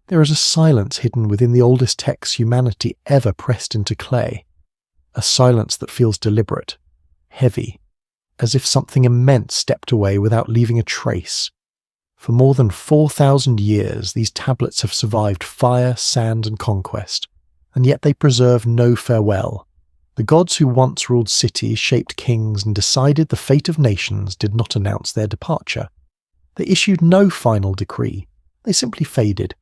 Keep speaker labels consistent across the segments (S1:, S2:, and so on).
S1: There is a silence hidden within the oldest texts humanity ever pressed into clay, a silence that feels deliberate, heavy, as if something immense stepped away without leaving a trace. For more than 4,000 years, these tablets have survived fire, sand, and conquest, and yet they preserve no farewell. The gods who once ruled cities, shaped kings, and decided the fate of nations did not announce their departure. They issued no final decree. They simply faded.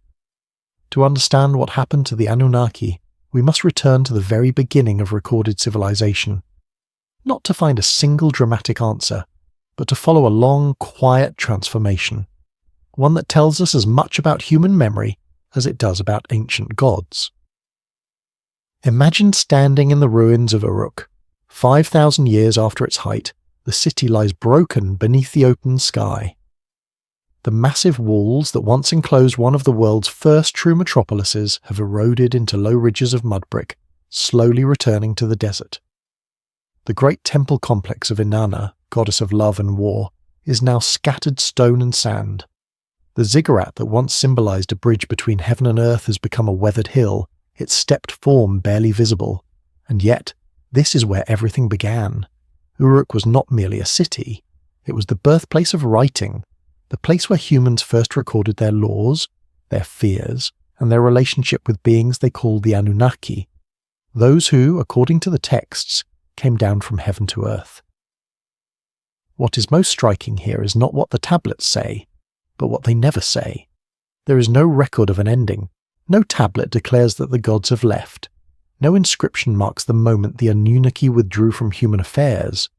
S1: To understand what happened to the Anunnaki, we must return to the very beginning of recorded civilization. Not to find a single dramatic answer, but to follow a long, quiet transformation. One that tells us as much about human memory as it does about ancient gods. Imagine standing in the ruins of Uruk. 5,000 years after its height, the city lies broken beneath the open sky. The massive walls that once enclosed one of the world's first true metropolises have eroded into low ridges of mud brick, slowly returning to the desert. The great temple complex of Inanna, goddess of love and war, is now scattered stone and sand. The ziggurat that once symbolized a bridge between heaven and earth has become a weathered hill, its stepped form barely visible. And yet, this is where everything began. Uruk was not merely a city, it was the birthplace of writing, the place where humans first recorded their laws, their fears, and their relationship with beings they called the Anunnaki, those who, according to the texts, came down from heaven to earth. What is most striking here is not what the tablets say, but what they never say. There is no record of an ending. No tablet declares that the gods have left. No inscription marks the moment the Anunnaki withdrew from human affairs.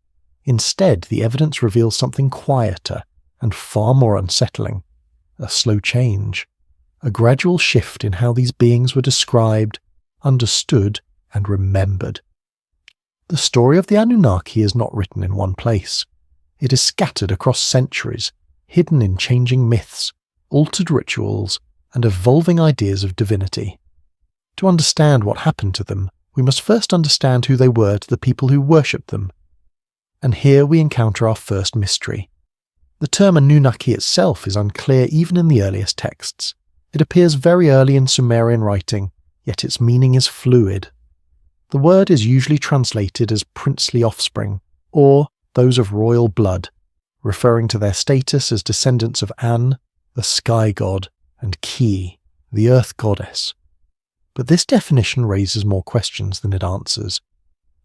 S1: Instead, the evidence reveals something quieter and far more unsettling. A slow change. A gradual shift in how these beings were described, understood, and remembered. The story of the Anunnaki is not written in one place. It is scattered across centuries, hidden in changing myths, altered rituals, and evolving ideas of divinity. To understand what happened to them, we must first understand who they were to the people who worshipped them. And here we encounter our first mystery. The term Anunnaki itself is unclear even in the earliest texts. It appears very early in Sumerian writing, yet its meaning is fluid. The word is usually translated as princely offspring, or those of royal blood, referring to their status as descendants of An, the sky god, and Ki, the earth goddess. But this definition raises more questions than it answers.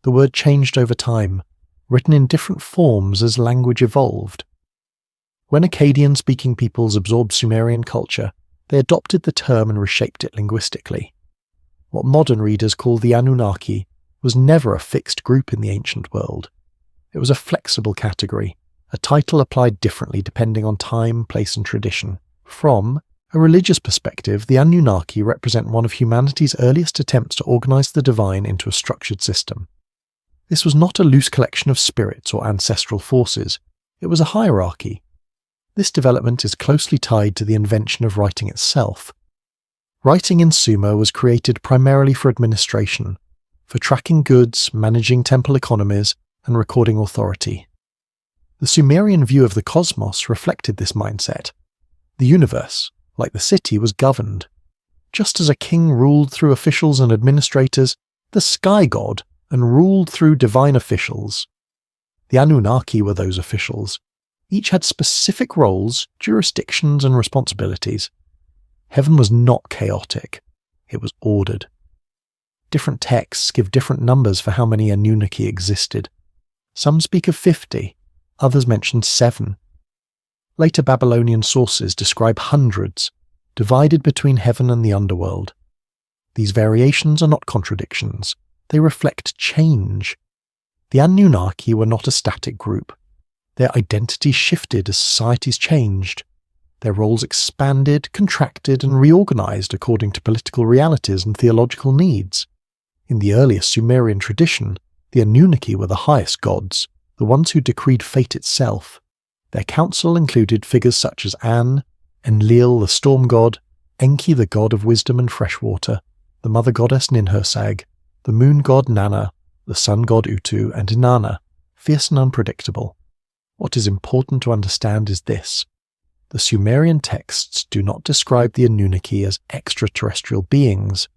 S1: The word changed over time, written in different forms as language evolved. When Akkadian-speaking peoples absorbed Sumerian culture, they adopted the term and reshaped it linguistically. What modern readers call the Anunnaki was never a fixed group in the ancient world. It was a flexible category, a title applied differently depending on time, place, and tradition. From a religious perspective, the Anunnaki represent one of humanity's earliest attempts to organize the divine into a structured system. This was not a loose collection of spirits or ancestral forces. It was a hierarchy. This development is closely tied to the invention of writing itself. Writing in Sumer was created primarily for administration, for tracking goods, managing temple economies, and recording authority. The Sumerian view of the cosmos reflected this mindset. The universe, like the city, was governed. Just as a king ruled through officials and administrators, the sky god and ruled through divine officials. The Anunnaki were those officials. Each had specific roles, jurisdictions, and responsibilities. Heaven was not chaotic. It was ordered. Different texts give different numbers for how many Anunnaki existed. Some speak of 50, others mention 7. Later Babylonian sources describe hundreds, divided between heaven and the underworld. These variations are not contradictions. They reflect change. The Anunnaki were not a static group. Their identities shifted as societies changed. Their roles expanded, contracted, and reorganized according to political realities and theological needs. In the earliest Sumerian tradition, the Anunnaki were the highest gods, the ones who decreed fate itself. Their council included figures such as An, Enlil the storm god, Enki the god of wisdom and fresh water, the mother goddess Ninhursag, the moon god Nanna, the sun god Utu, and Inanna, fierce and unpredictable. What is important to understand is this. The Sumerian texts do not describe the Anunnaki as extraterrestrial beings.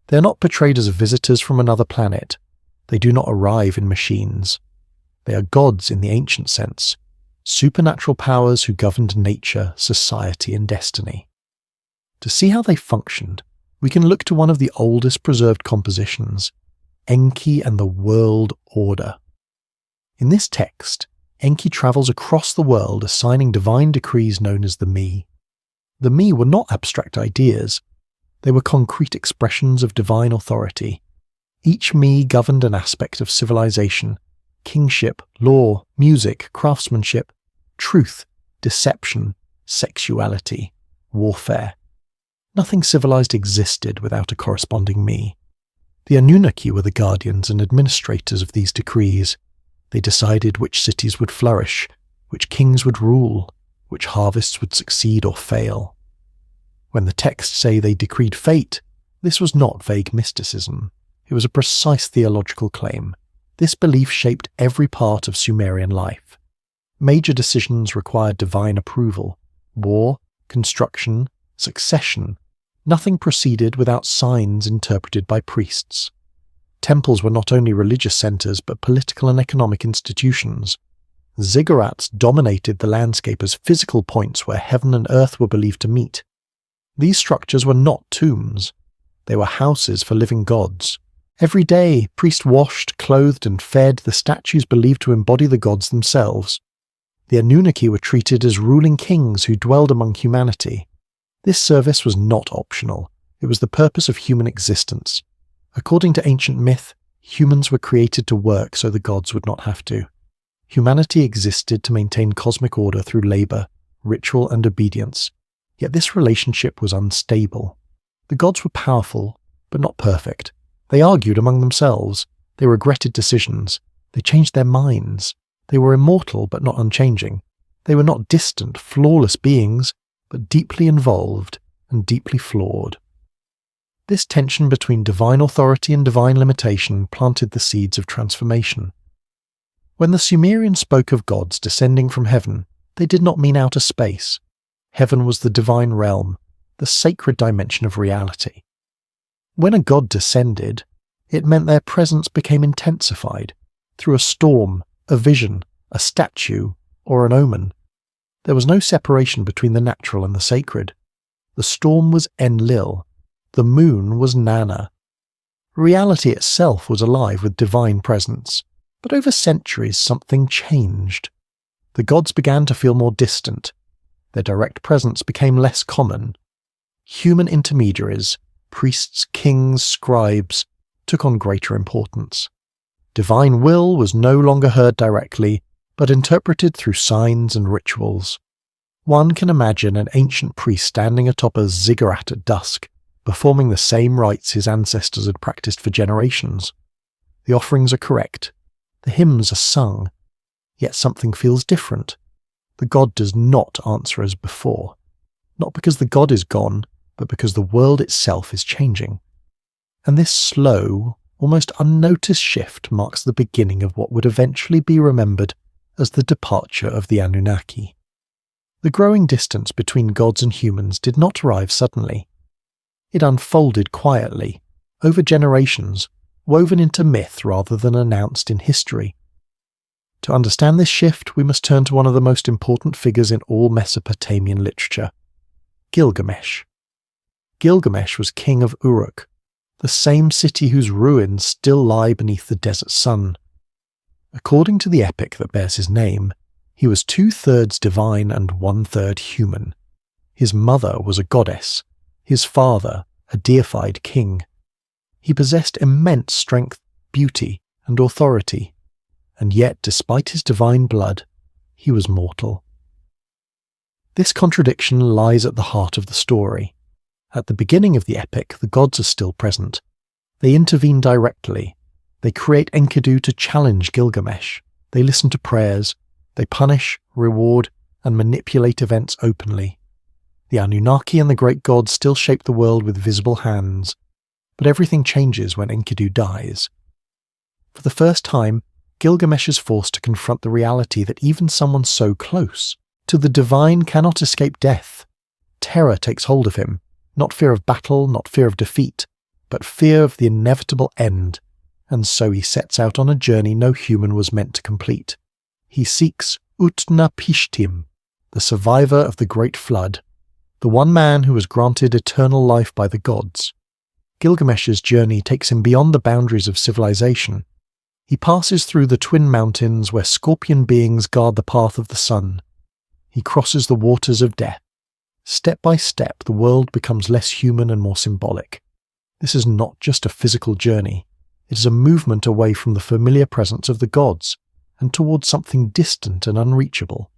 S1: They are not portrayed as visitors from another planet. They do not arrive in machines. They are gods in the ancient sense, supernatural powers who governed nature, society, and destiny. To see how they functioned, we can look to one of the oldest preserved compositions, Enki and the World Order. In this text, Enki travels across the world assigning divine decrees known as the Me. The Me were not abstract ideas. They were concrete expressions of divine authority. Each Me governed an aspect of civilization, kingship, law, music, craftsmanship, truth, deception, sexuality, warfare. Nothing civilized existed without a corresponding Me. The Anunnaki were the guardians and administrators of these decrees. They decided which cities would flourish, which kings would rule, which harvests would succeed or fail. When the texts say they decreed fate, this was not vague mysticism. It was a precise theological claim. This belief shaped every part of Sumerian life. Major decisions required divine approval. War, construction, succession. Nothing proceeded without signs interpreted by priests. Temples were not only religious centers but political and economic institutions. Ziggurats dominated the landscape as physical points where heaven and earth were believed to meet. These structures were not tombs. They were houses for living gods. Every day, priests washed, clothed, and fed the statues believed to embody the gods themselves. The Anunnaki were treated as ruling kings who dwelled among humanity. This service was not optional. It was the purpose of human existence. According to ancient myth, humans were created to work so the gods would not have to. Humanity existed to maintain cosmic order through labor, ritual, and obedience. Yet this relationship was unstable. The gods were powerful, but not perfect. They argued among themselves. They regretted decisions. They changed their minds. They were immortal, but not unchanging. They were not distant, flawless beings, but deeply involved and deeply flawed. This tension between divine authority and divine limitation planted the seeds of transformation. When the Sumerians spoke of gods descending from heaven, they did not mean outer space. Heaven was the divine realm, the sacred dimension of reality. When a god descended, it meant their presence became intensified through a storm, a vision, a statue, or an omen. There was no separation between the natural and the sacred. The storm was Enlil. The moon was Nana. Reality itself was alive with divine presence, but over centuries something changed. The gods began to feel more distant. Their direct presence became less common. Human intermediaries, priests, kings, scribes, took on greater importance. Divine will was no longer heard directly, but interpreted through signs and rituals. One can imagine an ancient priest standing atop a ziggurat at dusk, performing the same rites his ancestors had practiced for generations. The offerings are correct. The hymns are sung. Yet something feels different. The god does not answer as before. Not because the god is gone, but because the world itself is changing. And this slow, almost unnoticed shift marks the beginning of what would eventually be remembered as the departure of the Anunnaki. The growing distance between gods and humans did not arrive suddenly. It unfolded quietly, over generations, woven into myth rather than announced in history. To understand this shift, we must turn to one of the most important figures in all Mesopotamian literature, Gilgamesh. Gilgamesh was king of Uruk, the same city whose ruins still lie beneath the desert sun. According to the epic that bears his name, he was 2/3 divine and 1/3 human. His mother was a goddess, his father a deified king. He possessed immense strength, beauty, and authority, and yet, despite his divine blood, he was mortal. This contradiction lies at the heart of the story. At the beginning of the epic, the gods are still present. They intervene directly. They create Enkidu to challenge Gilgamesh. They listen to prayers. They punish, reward, and manipulate events openly. The Anunnaki and the great gods still shape the world with visible hands, but everything changes when Enkidu dies. For the first time, Gilgamesh is forced to confront the reality that even someone so close To the divine cannot escape death. Terror takes hold of him, not fear of battle, not fear of defeat, but fear of the inevitable end, and so he sets out on a journey no human was meant to complete. He seeks Utnapishtim, the survivor of the Great Flood, the one man who was granted eternal life by the gods. Gilgamesh's journey takes him beyond the boundaries of civilization. He passes through the twin mountains where scorpion beings guard the path of the sun. He crosses the waters of death. Step by step, the world becomes less human and more symbolic. This is not just a physical journey. It is a movement away from the familiar presence of the gods and towards something distant and unreachable.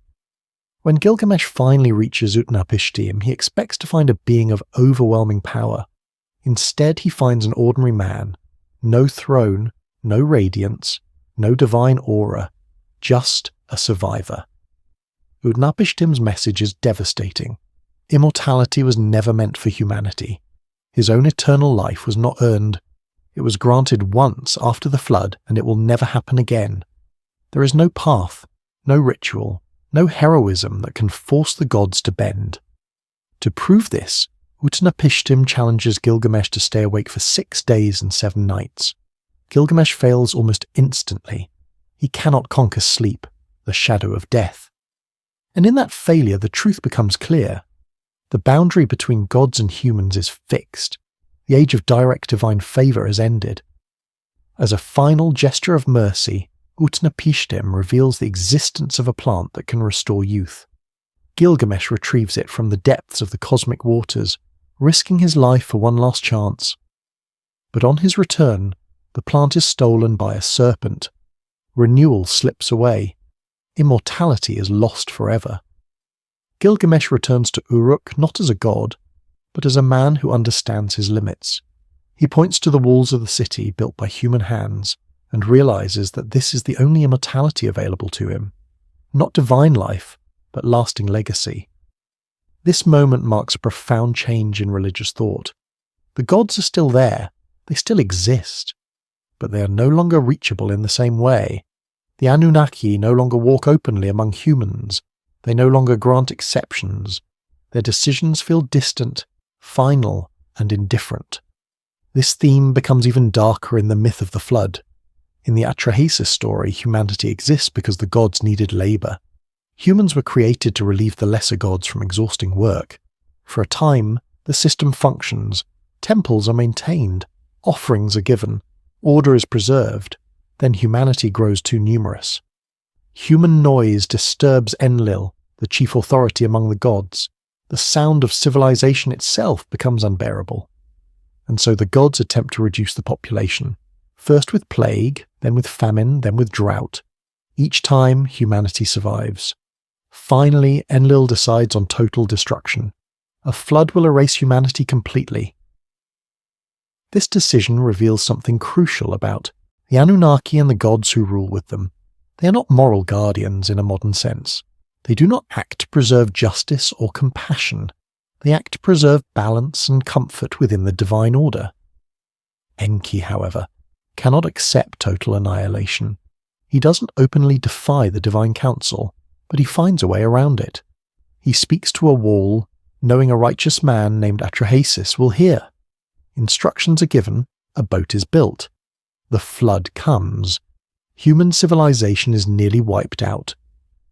S1: When Gilgamesh finally reaches Utnapishtim, he expects to find a being of overwhelming power. Instead, he finds an ordinary man. No throne, no radiance, no divine aura, just a survivor. Utnapishtim's message is devastating. Immortality was never meant for humanity. His own eternal life was not earned. It was granted once after the flood, and it will never happen again. There is no path, no ritual, no heroism that can force the gods to bend. To prove this, Utnapishtim challenges Gilgamesh to stay awake for 6 days and 7 nights. Gilgamesh fails almost instantly. He cannot conquer sleep, the shadow of death. And in that failure, the truth becomes clear. The boundary between gods and humans is fixed. The age of direct divine favour has ended. As a final gesture of mercy, Utnapishtim reveals the existence of a plant that can restore youth. Gilgamesh retrieves it from the depths of the cosmic waters, risking his life for one last chance. But on his return, the plant is stolen by a serpent. Renewal slips away. Immortality is lost forever. Gilgamesh returns to Uruk not as a god, but as a man who understands his limits. He points to the walls of the city built by human hands and realizes that this is the only immortality available to him. Not divine life, but lasting legacy. This moment marks a profound change in religious thought. The gods are still there, they still exist, but they are no longer reachable in the same way. The Anunnaki no longer walk openly among humans. They no longer grant exceptions. Their decisions feel distant, final, and indifferent. This theme becomes even darker in the myth of the flood. In the Atrahasis story, humanity exists because the gods needed labour. Humans were created to relieve the lesser gods from exhausting work. For a time, the system functions. Temples are maintained. Offerings are given. Order is preserved. Then humanity grows too numerous. Human noise disturbs Enlil, the chief authority among the gods. The sound of civilization itself becomes unbearable. And so the gods attempt to reduce the population, first with plague, then with famine, then with drought. Each time, humanity survives. Finally, Enlil decides on total destruction. A flood will erase humanity completely. This decision reveals something crucial about the Anunnaki and the gods who rule with them. They are not moral guardians in a modern sense. They do not act to preserve justice or compassion. They act to preserve balance and comfort within the divine order. Enki, however, cannot accept total annihilation. He doesn't openly defy the divine council, but he finds a way around it. He speaks to a wall, knowing a righteous man named Atrahasis will hear. Instructions are given, a boat is built. The flood comes. Human civilization is nearly wiped out.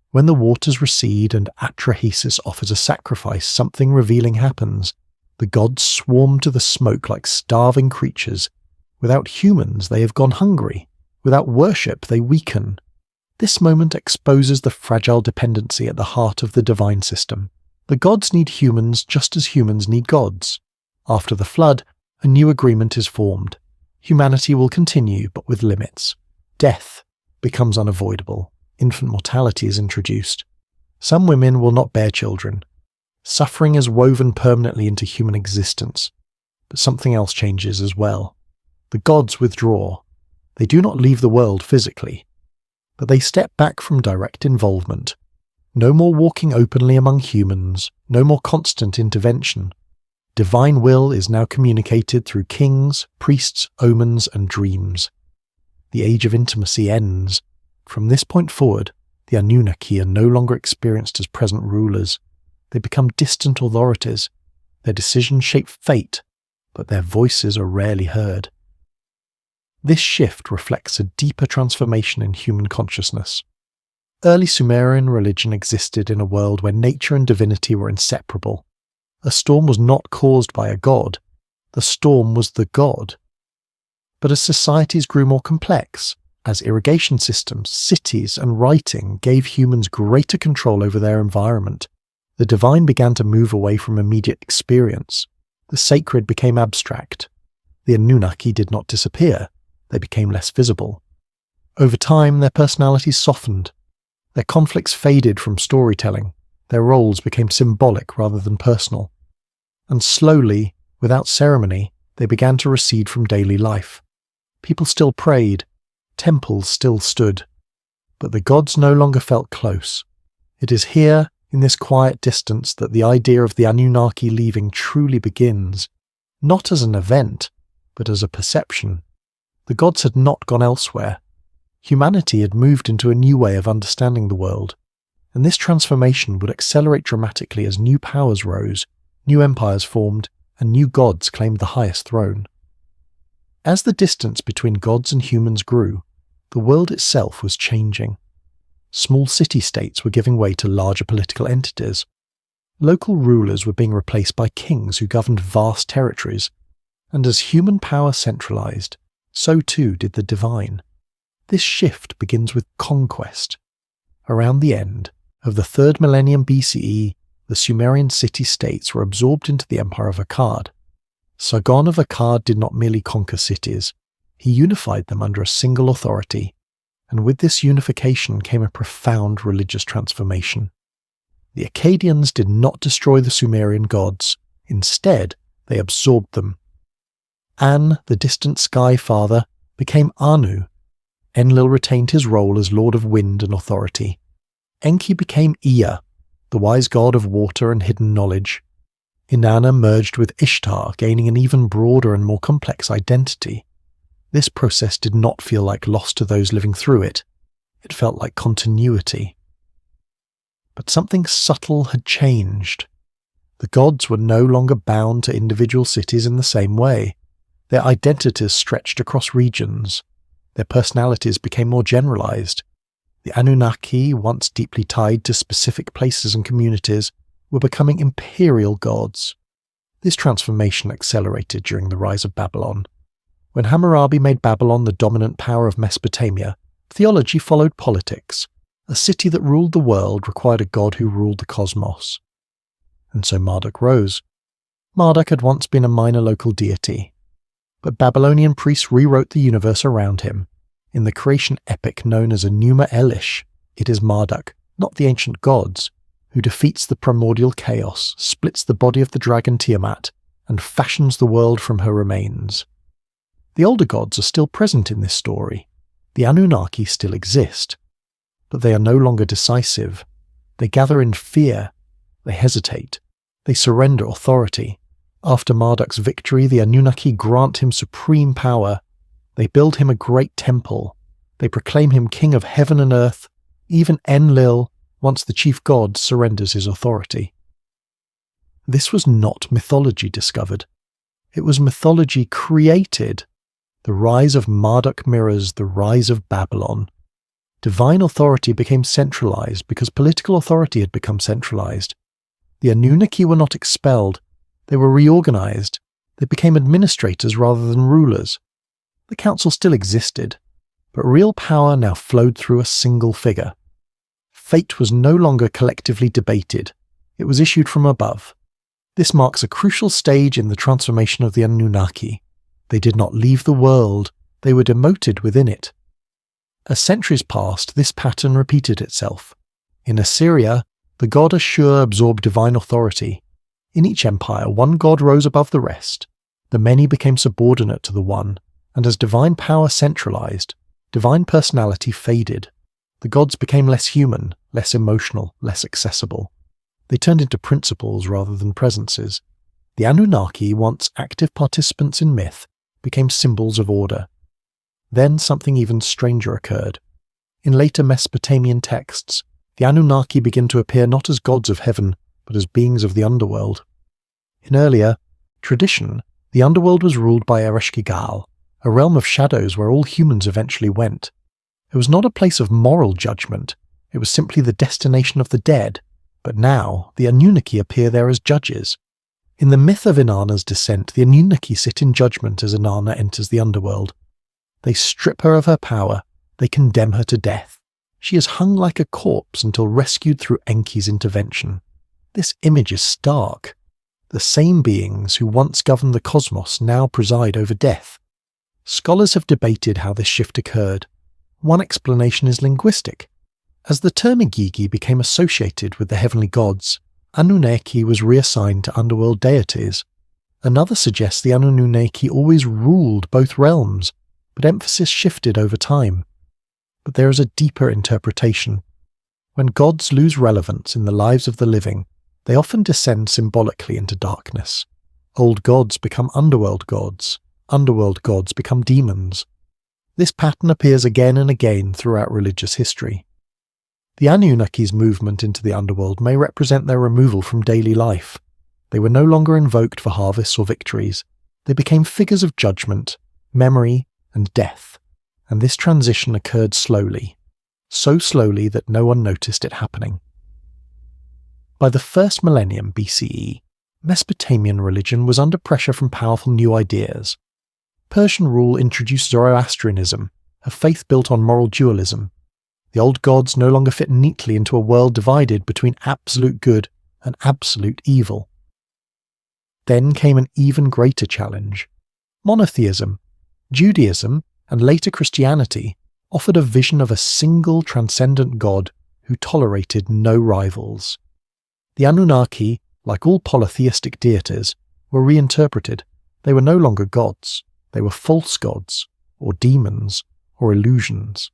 S1: When the waters recede and Atrahasis offers a sacrifice, something revealing happens. The gods swarm to the smoke like starving creatures. Without humans, they have gone hungry. Without worship, they weaken. This moment exposes the fragile dependency at the heart of the divine system. The gods need humans just as humans need gods. After the flood, a new agreement is formed. Humanity will continue, but with limits. Death becomes unavoidable. Infant mortality is introduced. Some women will not bear children. Suffering is woven permanently into human existence. But something else changes as well. The gods withdraw. They do not leave the world physically, but they step back from direct involvement. No more walking openly among humans, no more constant intervention. Divine will is now communicated through kings, priests, omens, and dreams. The age of intimacy ends. From this point forward, The Anunnaki are no longer experienced as present rulers. They become distant authorities. Their decisions shape fate, but their voices are rarely heard. This shift reflects a deeper transformation in human consciousness. Early Sumerian religion existed in a world where nature and divinity were inseparable. A storm was not caused by a god. The storm was the god. But as societies grew more complex, as irrigation systems, cities, and writing gave humans greater control over their environment, the divine began to move away from immediate experience. The sacred became abstract. The Anunnaki did not disappear. They became less visible. Over time, their personalities softened. Their conflicts faded from storytelling. Their roles became symbolic rather than personal. And slowly, without ceremony, they began to recede from daily life. People still prayed. Temples still stood. But the gods no longer felt close. It is here, in this quiet distance, that the idea of the Anunnaki leaving truly begins, not as an event, but as a perception. The gods had not gone elsewhere. Humanity had moved into a new way of understanding the world, and this transformation would accelerate dramatically as new powers rose, new empires formed, and new gods claimed the highest throne. As the distance between gods and humans grew, the world itself was changing. Small city-states were giving way to larger political entities. Local rulers were being replaced by kings who governed vast territories, and as human power centralized, so too did the divine. This shift begins with conquest. Around the end of the 3rd millennium BCE, the Sumerian city-states were absorbed into the empire of Akkad. Sargon of Akkad did not merely conquer cities, he unified them under a single authority, and with this unification came a profound religious transformation. The Akkadians did not destroy the Sumerian gods, instead they absorbed them. An, the distant sky father, became Anu. Enlil retained his role as lord of wind and authority. Enki became Ea, the wise god of water and hidden knowledge. Inanna merged with Ishtar, gaining an even broader and more complex identity. This process did not feel like loss to those living through it. It felt like continuity. But something subtle had changed. The gods were no longer bound to individual cities in the same way. Their identities stretched across regions. Their personalities became more generalized. The Anunnaki, once deeply tied to specific places and communities, were becoming imperial gods. This transformation accelerated during the rise of Babylon. When Hammurabi made Babylon the dominant power of Mesopotamia, theology followed politics. A city that ruled the world required a god who ruled the cosmos. And so Marduk rose. Marduk had once been a minor local deity, but Babylonian priests rewrote the universe around him. In the creation epic known as Enuma Elish, it is Marduk, not the ancient gods, who defeats the primordial chaos, splits the body of the dragon Tiamat, and fashions the world from her remains. The older gods are still present in this story. The Anunnaki still exist, but they are no longer decisive. They gather in fear. They hesitate. They surrender authority. After Marduk's victory, the Anunnaki grant him supreme power. They build him a great temple. They proclaim him king of heaven and earth. Even Enlil, once the chief god, surrenders his authority. This was not mythology discovered. It was mythology created. The rise of Marduk mirrors the rise of Babylon. Divine authority became centralized because political authority had become centralized. The Anunnaki were not expelled. They were reorganized. They became administrators rather than rulers. The council still existed, but real power now flowed through a single figure. Fate was no longer collectively debated. It was issued from above. This marks a crucial stage in the transformation of the Anunnaki. They did not leave the world, they were demoted within it. As centuries passed, this pattern repeated itself. In Assyria, the god Ashur absorbed divine authority. In each empire, one god rose above the rest. The many became subordinate to the one, and as divine power centralized, divine personality faded. The gods became less human, less emotional, less accessible. They turned into principles rather than presences. The Anunnaki, once active participants in myth, became symbols of order. Then something even stranger occurred. In later Mesopotamian texts, the Anunnaki begin to appear not as gods of heaven, but as beings of the underworld. In earlier tradition, the underworld was ruled by Ereshkigal, a realm of shadows where all humans eventually went. It was not a place of moral judgment, it was simply the destination of the dead, but now the Anunnaki appear there as judges. In the myth of Inanna's descent, the Anunnaki sit in judgment as Inanna enters the underworld. They strip her of her power, they condemn her to death. She is hung like a corpse until rescued through Enki's intervention. This image is stark. The same beings who once governed the cosmos now preside over death. Scholars have debated how this shift occurred. One explanation is linguistic. As the term Igigi became associated with the heavenly gods, Anunnaki was reassigned to underworld deities. Another suggests the Anunnaki always ruled both realms, but emphasis shifted over time. But there is a deeper interpretation. When gods lose relevance in the lives of the living, they often descend symbolically into darkness. Old gods become underworld gods become demons. This pattern appears again and again throughout religious history. The Anunnaki's movement into the underworld may represent their removal from daily life. They were no longer invoked for harvests or victories. They became figures of judgment, memory, and death. And this transition occurred slowly. So slowly that no one noticed it happening. By the first millennium BCE, Mesopotamian religion was under pressure from powerful new ideas. Persian rule introduced Zoroastrianism, a faith built on moral dualism. The old gods no longer fit neatly into a world divided between absolute good and absolute evil. Then came an even greater challenge. Monotheism, Judaism, and later Christianity offered a vision of a single transcendent God who tolerated no rivals. The Anunnaki, like all polytheistic deities, were reinterpreted. They were no longer gods. They were false gods, or demons, or illusions.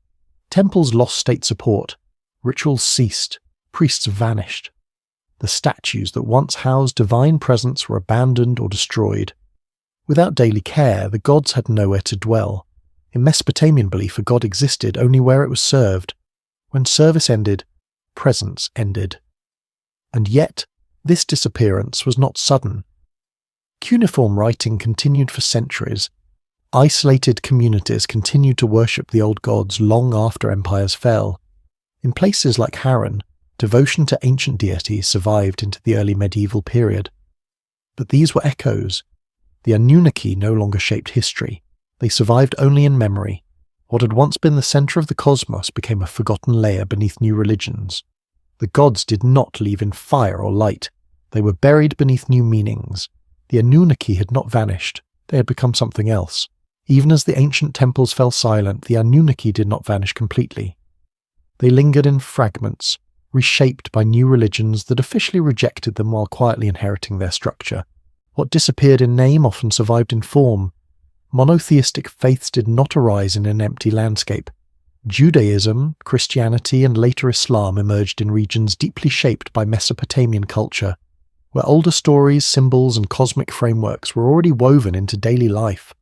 S1: Temples lost state support. Rituals ceased. Priests vanished. The statues that once housed divine presence were abandoned or destroyed. Without daily care, the gods had nowhere to dwell. In Mesopotamian belief, a god existed only where it was served. When service ended, presence ended. And yet, this disappearance was not sudden. Cuneiform writing continued for centuries. Isolated communities continued to worship the old gods long after empires fell. In places like Harran, devotion to ancient deities survived into the early medieval period. But these were echoes. The Anunnaki no longer shaped history. They survived only in memory. What had once been the center of the cosmos became a forgotten layer beneath new religions. The gods did not leave in fire or light. They were buried beneath new meanings. The Anunnaki had not vanished. They had become something else. Even as the ancient temples fell silent, the Anunnaki did not vanish completely. They lingered in fragments, reshaped by new religions that officially rejected them while quietly inheriting their structure. What disappeared in name often survived in form. Monotheistic faiths did not arise in an empty landscape. Judaism, Christianity, and later Islam emerged in regions deeply shaped by Mesopotamian culture, where older stories, symbols, and cosmic frameworks were already woven into daily life.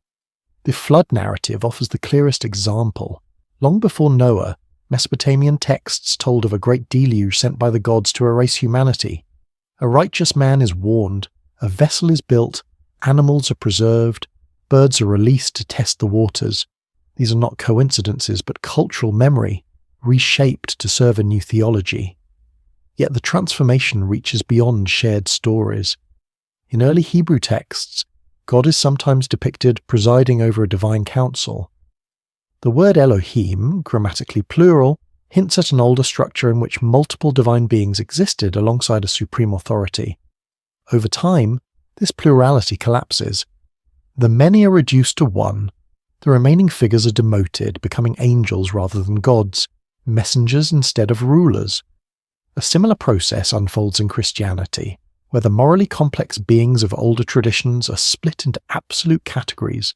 S1: The flood narrative offers the clearest example. Long before Noah, Mesopotamian texts told of a great deluge sent by the gods to erase humanity. A righteous man is warned, a vessel is built, animals are preserved, birds are released to test the waters. These are not coincidences, but cultural memory, reshaped to serve a new theology. Yet the transformation reaches beyond shared stories. In early Hebrew texts, God is sometimes depicted presiding over a divine council. The word Elohim, grammatically plural, hints at an older structure in which multiple divine beings existed alongside a supreme authority. Over time, this plurality collapses. The many are reduced to one. The remaining figures are demoted, becoming angels rather than gods, messengers instead of rulers. A similar process unfolds in Christianity, where the morally complex beings of older traditions are split into absolute categories.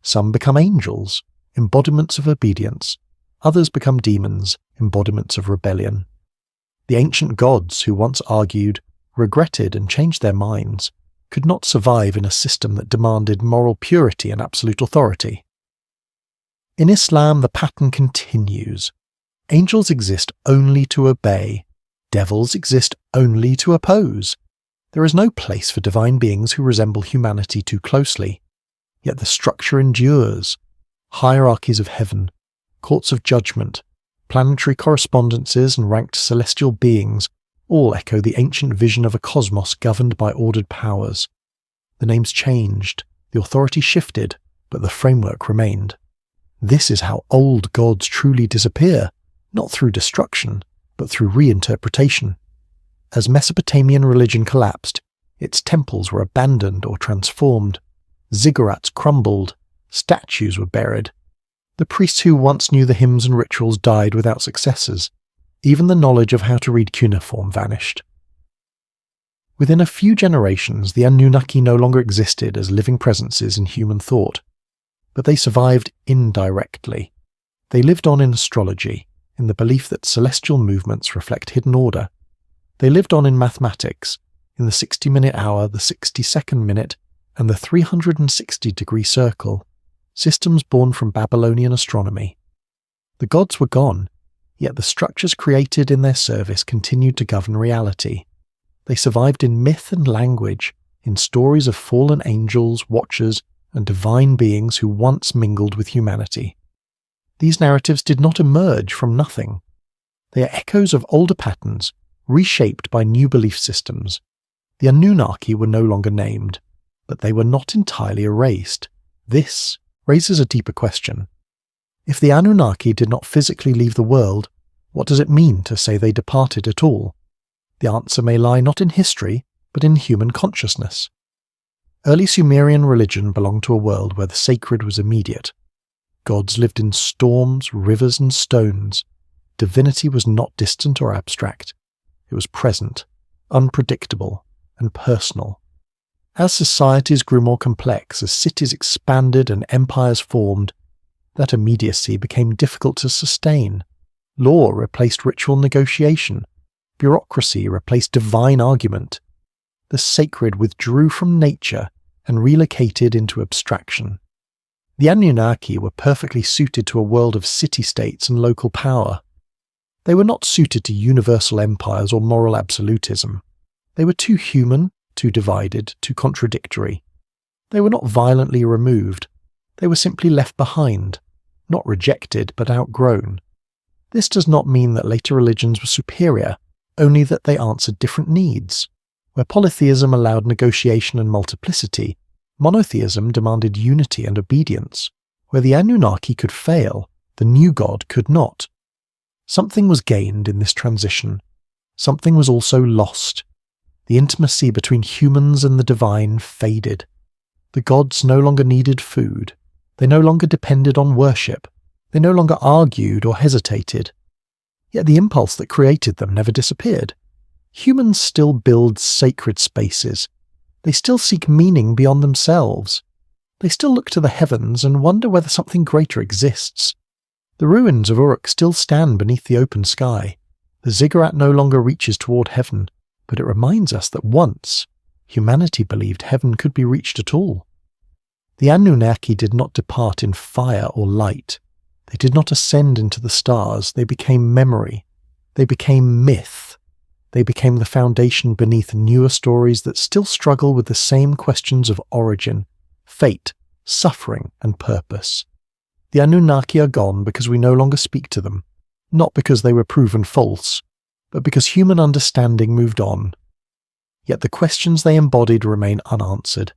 S1: Some become angels, embodiments of obedience. Others become demons, embodiments of rebellion. The ancient gods who once argued, regretted, and changed their minds could not survive in a system that demanded moral purity and absolute authority. In Islam, the pattern continues. Angels exist only to obey. Devils exist only to oppose. There is no place for divine beings who resemble humanity too closely. Yet the structure endures. Hierarchies of heaven, courts of judgment, planetary correspondences and ranked celestial beings all echo the ancient vision of a cosmos governed by ordered powers. The names changed, the authority shifted, but the framework remained. This is how old gods truly disappear, not through destruction, but through reinterpretation. As Mesopotamian religion collapsed, its temples were abandoned or transformed. Ziggurats crumbled, statues were buried. The priests who once knew the hymns and rituals died without successors. Even the knowledge of how to read cuneiform vanished. Within a few generations, the Anunnaki no longer existed as living presences in human thought. But they survived indirectly. They lived on in astrology, in the belief that celestial movements reflect hidden order. They lived on in mathematics, in the 60-minute hour, the 60-second minute, and the 360-degree circle, systems born from Babylonian astronomy. The gods were gone, yet the structures created in their service continued to govern reality. They survived in myth and language, in stories of fallen angels, watchers, and divine beings who once mingled with humanity. These narratives did not emerge from nothing. They are echoes of older patterns, reshaped by new belief systems. The Anunnaki were no longer named, but they were not entirely erased. This raises a deeper question. If the Anunnaki did not physically leave the world, what does it mean to say they departed at all? The answer may lie not in history, but in human consciousness. Early Sumerian religion belonged to a world where the sacred was immediate. Gods lived in storms, rivers, and stones. Divinity was not distant or abstract. It was present, unpredictable, and personal. As societies grew more complex, as cities expanded and empires formed, that immediacy became difficult to sustain. Law replaced ritual negotiation. Bureaucracy replaced divine argument. The sacred withdrew from nature and relocated into abstraction. The Anunnaki were perfectly suited to a world of city-states and local power. They were not suited to universal empires or moral absolutism. They were too human, too divided, too contradictory. They were not violently removed. They were simply left behind, not rejected but outgrown. This does not mean that later religions were superior, only that they answered different needs. Where polytheism allowed negotiation and multiplicity, monotheism demanded unity and obedience. Where the Anunnaki could fail, the new god could not. Something was gained in this transition. Something was also lost. The intimacy between humans and the divine faded. The gods no longer needed food. They no longer depended on worship. They no longer argued or hesitated. Yet the impulse that created them never disappeared. Humans still build sacred spaces. They still seek meaning beyond themselves. They still look to the heavens and wonder whether something greater exists. The ruins of Uruk still stand beneath the open sky. The ziggurat no longer reaches toward heaven, but it reminds us that once, humanity believed heaven could be reached at all. The Anunnaki did not depart in fire or light. They did not ascend into the stars. They became memory. They became myth. They became the foundation beneath newer stories that still struggle with the same questions of origin, fate, suffering, and purpose. The Anunnaki are gone because we no longer speak to them, not because they were proven false, but because human understanding moved on. Yet the questions they embodied remain unanswered,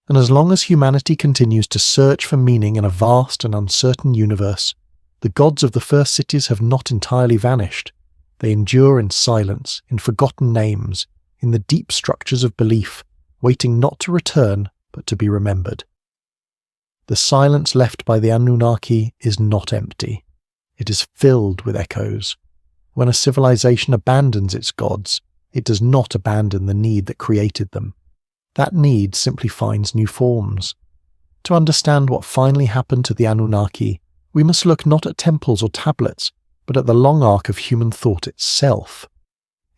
S1: and as long as humanity continues to search for meaning in a vast and uncertain universe, the gods of the first cities have not entirely vanished. They endure in silence, in forgotten names, in the deep structures of belief, waiting not to return, but to be remembered. The silence left by the Anunnaki is not empty. It is filled with echoes. When a civilization abandons its gods, it does not abandon the need that created them. That need simply finds new forms. To understand what finally happened to the Anunnaki, we must look not at temples or tablets, but at the long arc of human thought itself.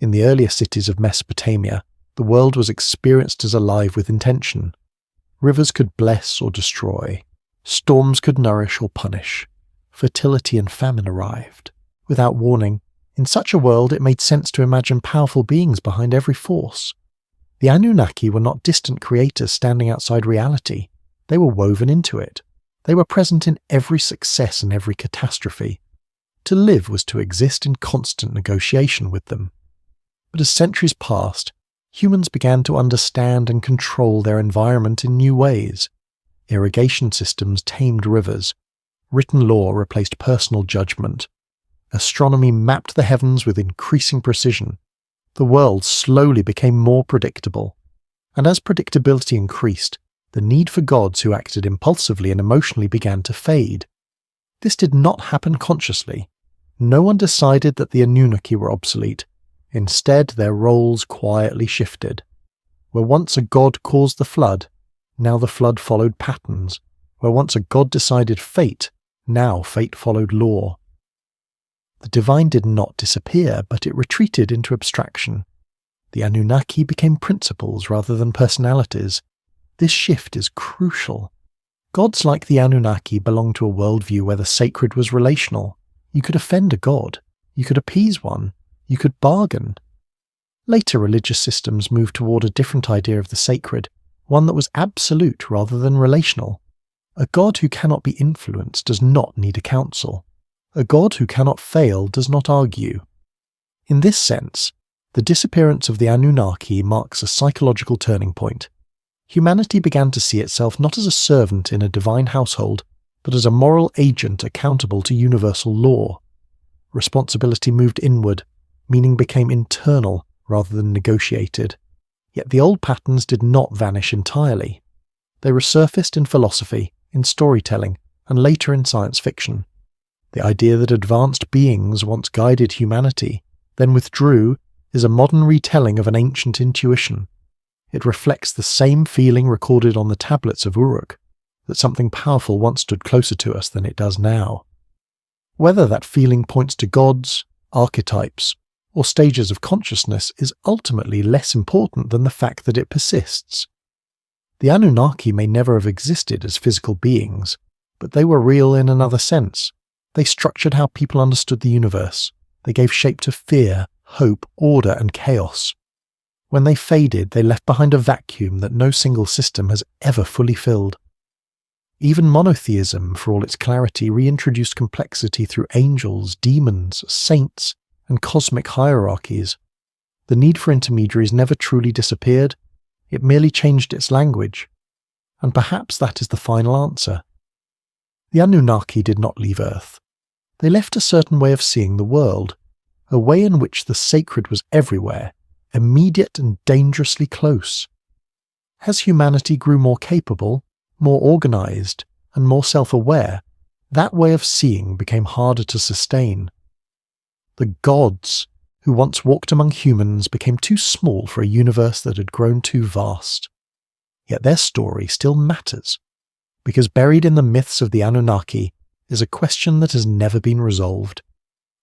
S1: In the earlier cities of Mesopotamia, the world was experienced as alive with intention. Rivers could bless or destroy. Storms could nourish or punish. Fertility and famine arrived. Without warning, in such a world it made sense to imagine powerful beings behind every force. The Anunnaki were not distant creators standing outside reality. They were woven into it. They were present in every success and every catastrophe. To live was to exist in constant negotiation with them. But as centuries passed, humans began to understand and control their environment in new ways. Irrigation systems tamed rivers. Written law replaced personal judgment. Astronomy mapped the heavens with increasing precision. The world slowly became more predictable. And as predictability increased, the need for gods who acted impulsively and emotionally began to fade. This did not happen consciously. No one decided that the Anunnaki were obsolete. Instead, their roles quietly shifted. Where once a god caused the flood, now the flood followed patterns. Where once a god decided fate, now fate followed law. The divine did not disappear, but it retreated into abstraction. The Anunnaki became principles rather than personalities. This shift is crucial. Gods like the Anunnaki belong to a worldview where the sacred was relational. You could offend a god. You could appease one. You could bargain. Later religious systems moved toward a different idea of the sacred, one that was absolute rather than relational. A god who cannot be influenced does not need a council. A god who cannot fail does not argue. In this sense, the disappearance of the Anunnaki marks a psychological turning point. Humanity began to see itself not as a servant in a divine household, but as a moral agent accountable to universal law. Responsibility moved inward, meaning became internal rather than negotiated. Yet the old patterns did not vanish entirely. They resurfaced in philosophy, in storytelling, and later in science fiction. The idea that advanced beings once guided humanity, then withdrew, is a modern retelling of an ancient intuition. It reflects the same feeling recorded on the tablets of Uruk, that something powerful once stood closer to us than it does now. Whether that feeling points to gods, archetypes, or stages of consciousness is ultimately less important than the fact that it persists. The Anunnaki may never have existed as physical beings, but they were real in another sense. They structured how people understood the universe. They gave shape to fear, hope, order, and chaos. When they faded, they left behind a vacuum that no single system has ever fully filled. Even monotheism, for all its clarity, reintroduced complexity through angels, demons, saints, and cosmic hierarchies. The need for intermediaries never truly disappeared, it merely changed its language. And perhaps that is the final answer. The Anunnaki did not leave Earth. They left a certain way of seeing the world, a way in which the sacred was everywhere, immediate and dangerously close. As humanity grew more capable, more organized, and more self-aware, that way of seeing became harder to sustain. The gods, who once walked among humans, became too small for a universe that had grown too vast. Yet their story still matters, because buried in the myths of the Anunnaki is a question that has never been resolved.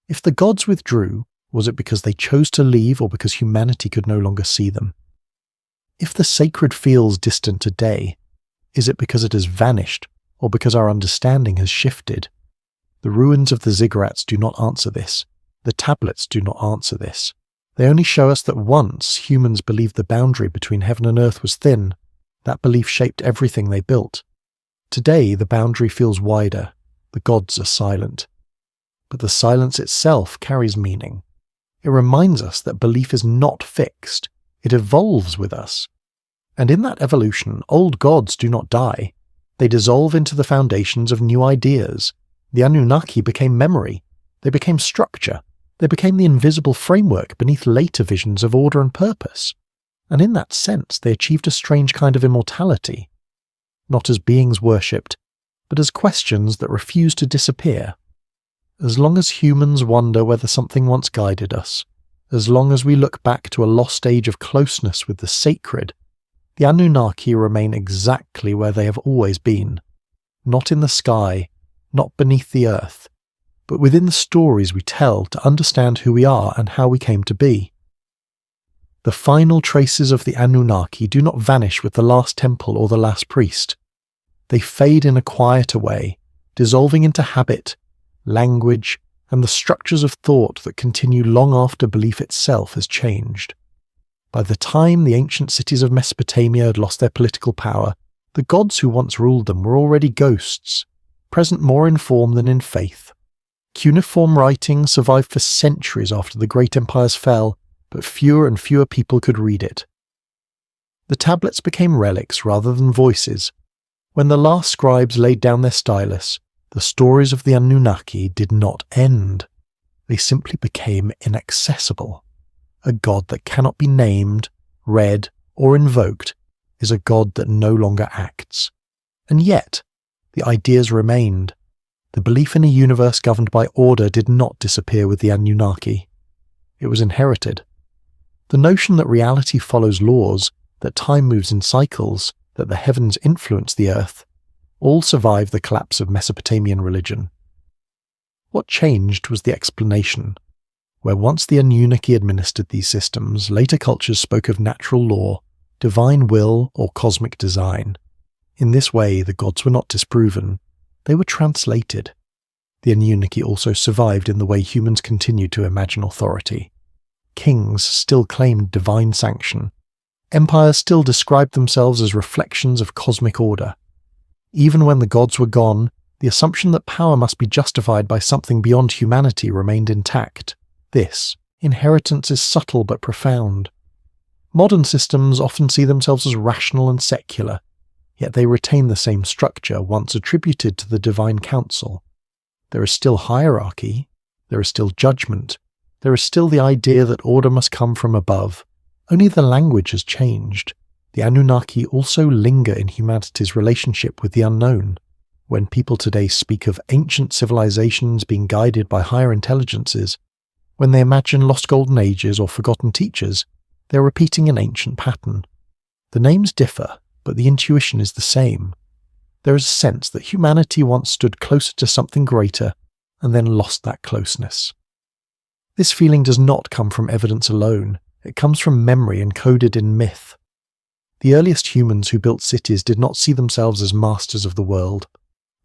S1: If the gods withdrew, was it because they chose to leave or because humanity could no longer see them? If the sacred feels distant today, is it because it has vanished or because our understanding has shifted? The ruins of the ziggurats do not answer this. The tablets do not answer this. They only show us that once humans believed the boundary between heaven and earth was thin. That belief shaped everything they built. Today the boundary feels wider. The gods are silent. But the silence itself carries meaning. It reminds us that belief is not fixed. It evolves with us. And in that evolution, old gods do not die. They dissolve into the foundations of new ideas. The Anunnaki became memory. They became structure. They became the invisible framework beneath later visions of order and purpose. And in that sense, they achieved a strange kind of immortality. Not as beings worshipped, but as questions that refuse to disappear. As long as humans wonder whether something once guided us, as long as we look back to a lost age of closeness with the sacred, the Anunnaki remain exactly where they have always been. Not in the sky, not beneath the earth, but within the stories we tell to understand who we are and how we came to be. The final traces of the Anunnaki do not vanish with the last temple or the last priest. They fade in a quieter way, dissolving into habit, language, and the structures of thought that continue long after belief itself has changed. By the time the ancient cities of Mesopotamia had lost their political power, the gods who once ruled them were already ghosts, present more in form than in faith. Cuneiform writing survived for centuries after the great empires fell, but fewer and fewer people could read it. The tablets became relics rather than voices. When the last scribes laid down their stylus, the stories of the Anunnaki did not end. They simply became inaccessible. A god that cannot be named, read, or invoked is a god that no longer acts. And yet, the ideas remained. The belief in a universe governed by order did not disappear with the Anunnaki. It was inherited. The notion that reality follows laws, that time moves in cycles, that the heavens influence the earth, all survived the collapse of Mesopotamian religion. What changed was the explanation. Where once the Anunnaki administered these systems, later cultures spoke of natural law, divine will, or cosmic design. In this way, the gods were not disproven. They were translated. The Anunnaki also survived in the way humans continued to imagine authority. Kings still claimed divine sanction. Empires still described themselves as reflections of cosmic order. Even when the gods were gone, the assumption that power must be justified by something beyond humanity remained intact. This inheritance is subtle but profound. Modern systems often see themselves as rational and secular, yet they retain the same structure once attributed to the divine council. There is still hierarchy, there is still judgment, there is still the idea that order must come from above. Only the language has changed. The Anunnaki also linger in humanity's relationship with the unknown. When people today speak of ancient civilizations being guided by higher intelligences, when they imagine lost golden ages or forgotten teachers, they are repeating an ancient pattern. The names differ, but the intuition is the same. There is a sense that humanity once stood closer to something greater and then lost that closeness. This feeling does not come from evidence alone. It comes from memory encoded in myth. The earliest humans who built cities did not see themselves as masters of the world.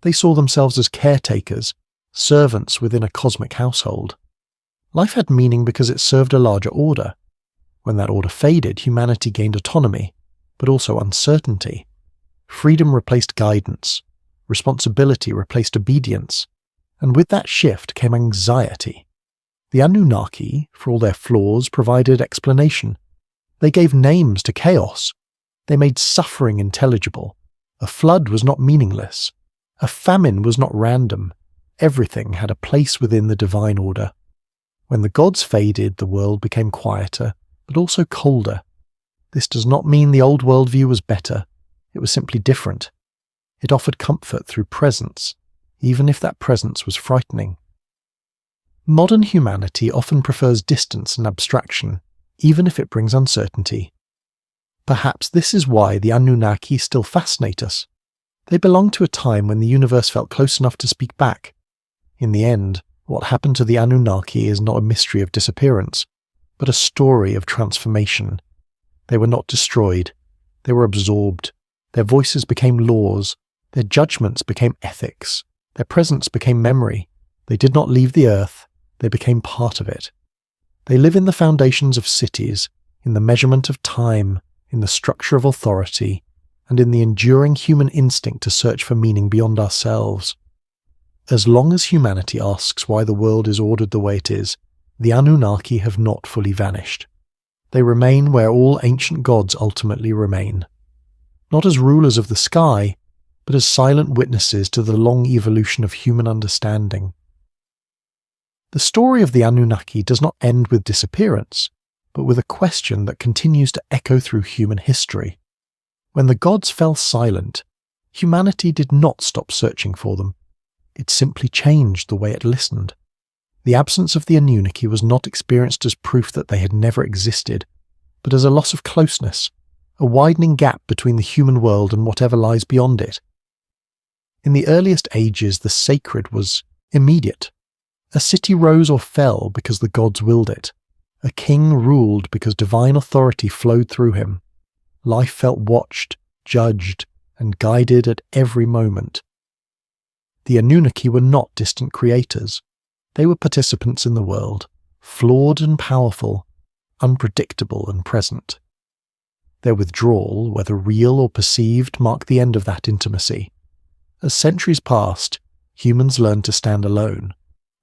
S1: They saw themselves as caretakers, servants within a cosmic household. Life had meaning because it served a larger order. When that order faded, humanity gained autonomy, but also uncertainty. Freedom replaced guidance, responsibility replaced obedience, and with that shift came anxiety. The Anunnaki, for all their flaws, provided explanation. They gave names to chaos. They made suffering intelligible. A flood was not meaningless. A famine was not random. Everything had a place within the divine order. When the gods faded, the world became quieter, but also colder. This does not mean the old worldview was better. It was simply different. It offered comfort through presence, even if that presence was frightening. Modern humanity often prefers distance and abstraction, even if it brings uncertainty. Perhaps this is why the Anunnaki still fascinate us. They belong to a time when the universe felt close enough to speak back. In the end, what happened to the Anunnaki is not a mystery of disappearance, but a story of transformation. They were not destroyed. They were absorbed. Their voices became laws. Their judgments became ethics. Their presence became memory. They did not leave the earth. They became part of it. They live in the foundations of cities, in the measurement of time, in the structure of authority, and in the enduring human instinct to search for meaning beyond ourselves. As long as humanity asks why the world is ordered the way it is, the Anunnaki have not fully vanished. They remain where all ancient gods ultimately remain. Not as rulers of the sky, but as silent witnesses to the long evolution of human understanding. The story of the Anunnaki does not end with disappearance, but with a question that continues to echo through human history. When the gods fell silent, humanity did not stop searching for them. It simply changed the way it listened. The absence of the Anunnaki was not experienced as proof that they had never existed, but as a loss of closeness, a widening gap between the human world and whatever lies beyond it. In the earliest ages, the sacred was immediate. A city rose or fell because the gods willed it. A king ruled because divine authority flowed through him. Life felt watched, judged, and guided at every moment. The Anunnaki were not distant creators. They were participants in the world, flawed and powerful, unpredictable and present. Their withdrawal, whether real or perceived, marked the end of that intimacy. As centuries passed, humans learned to stand alone.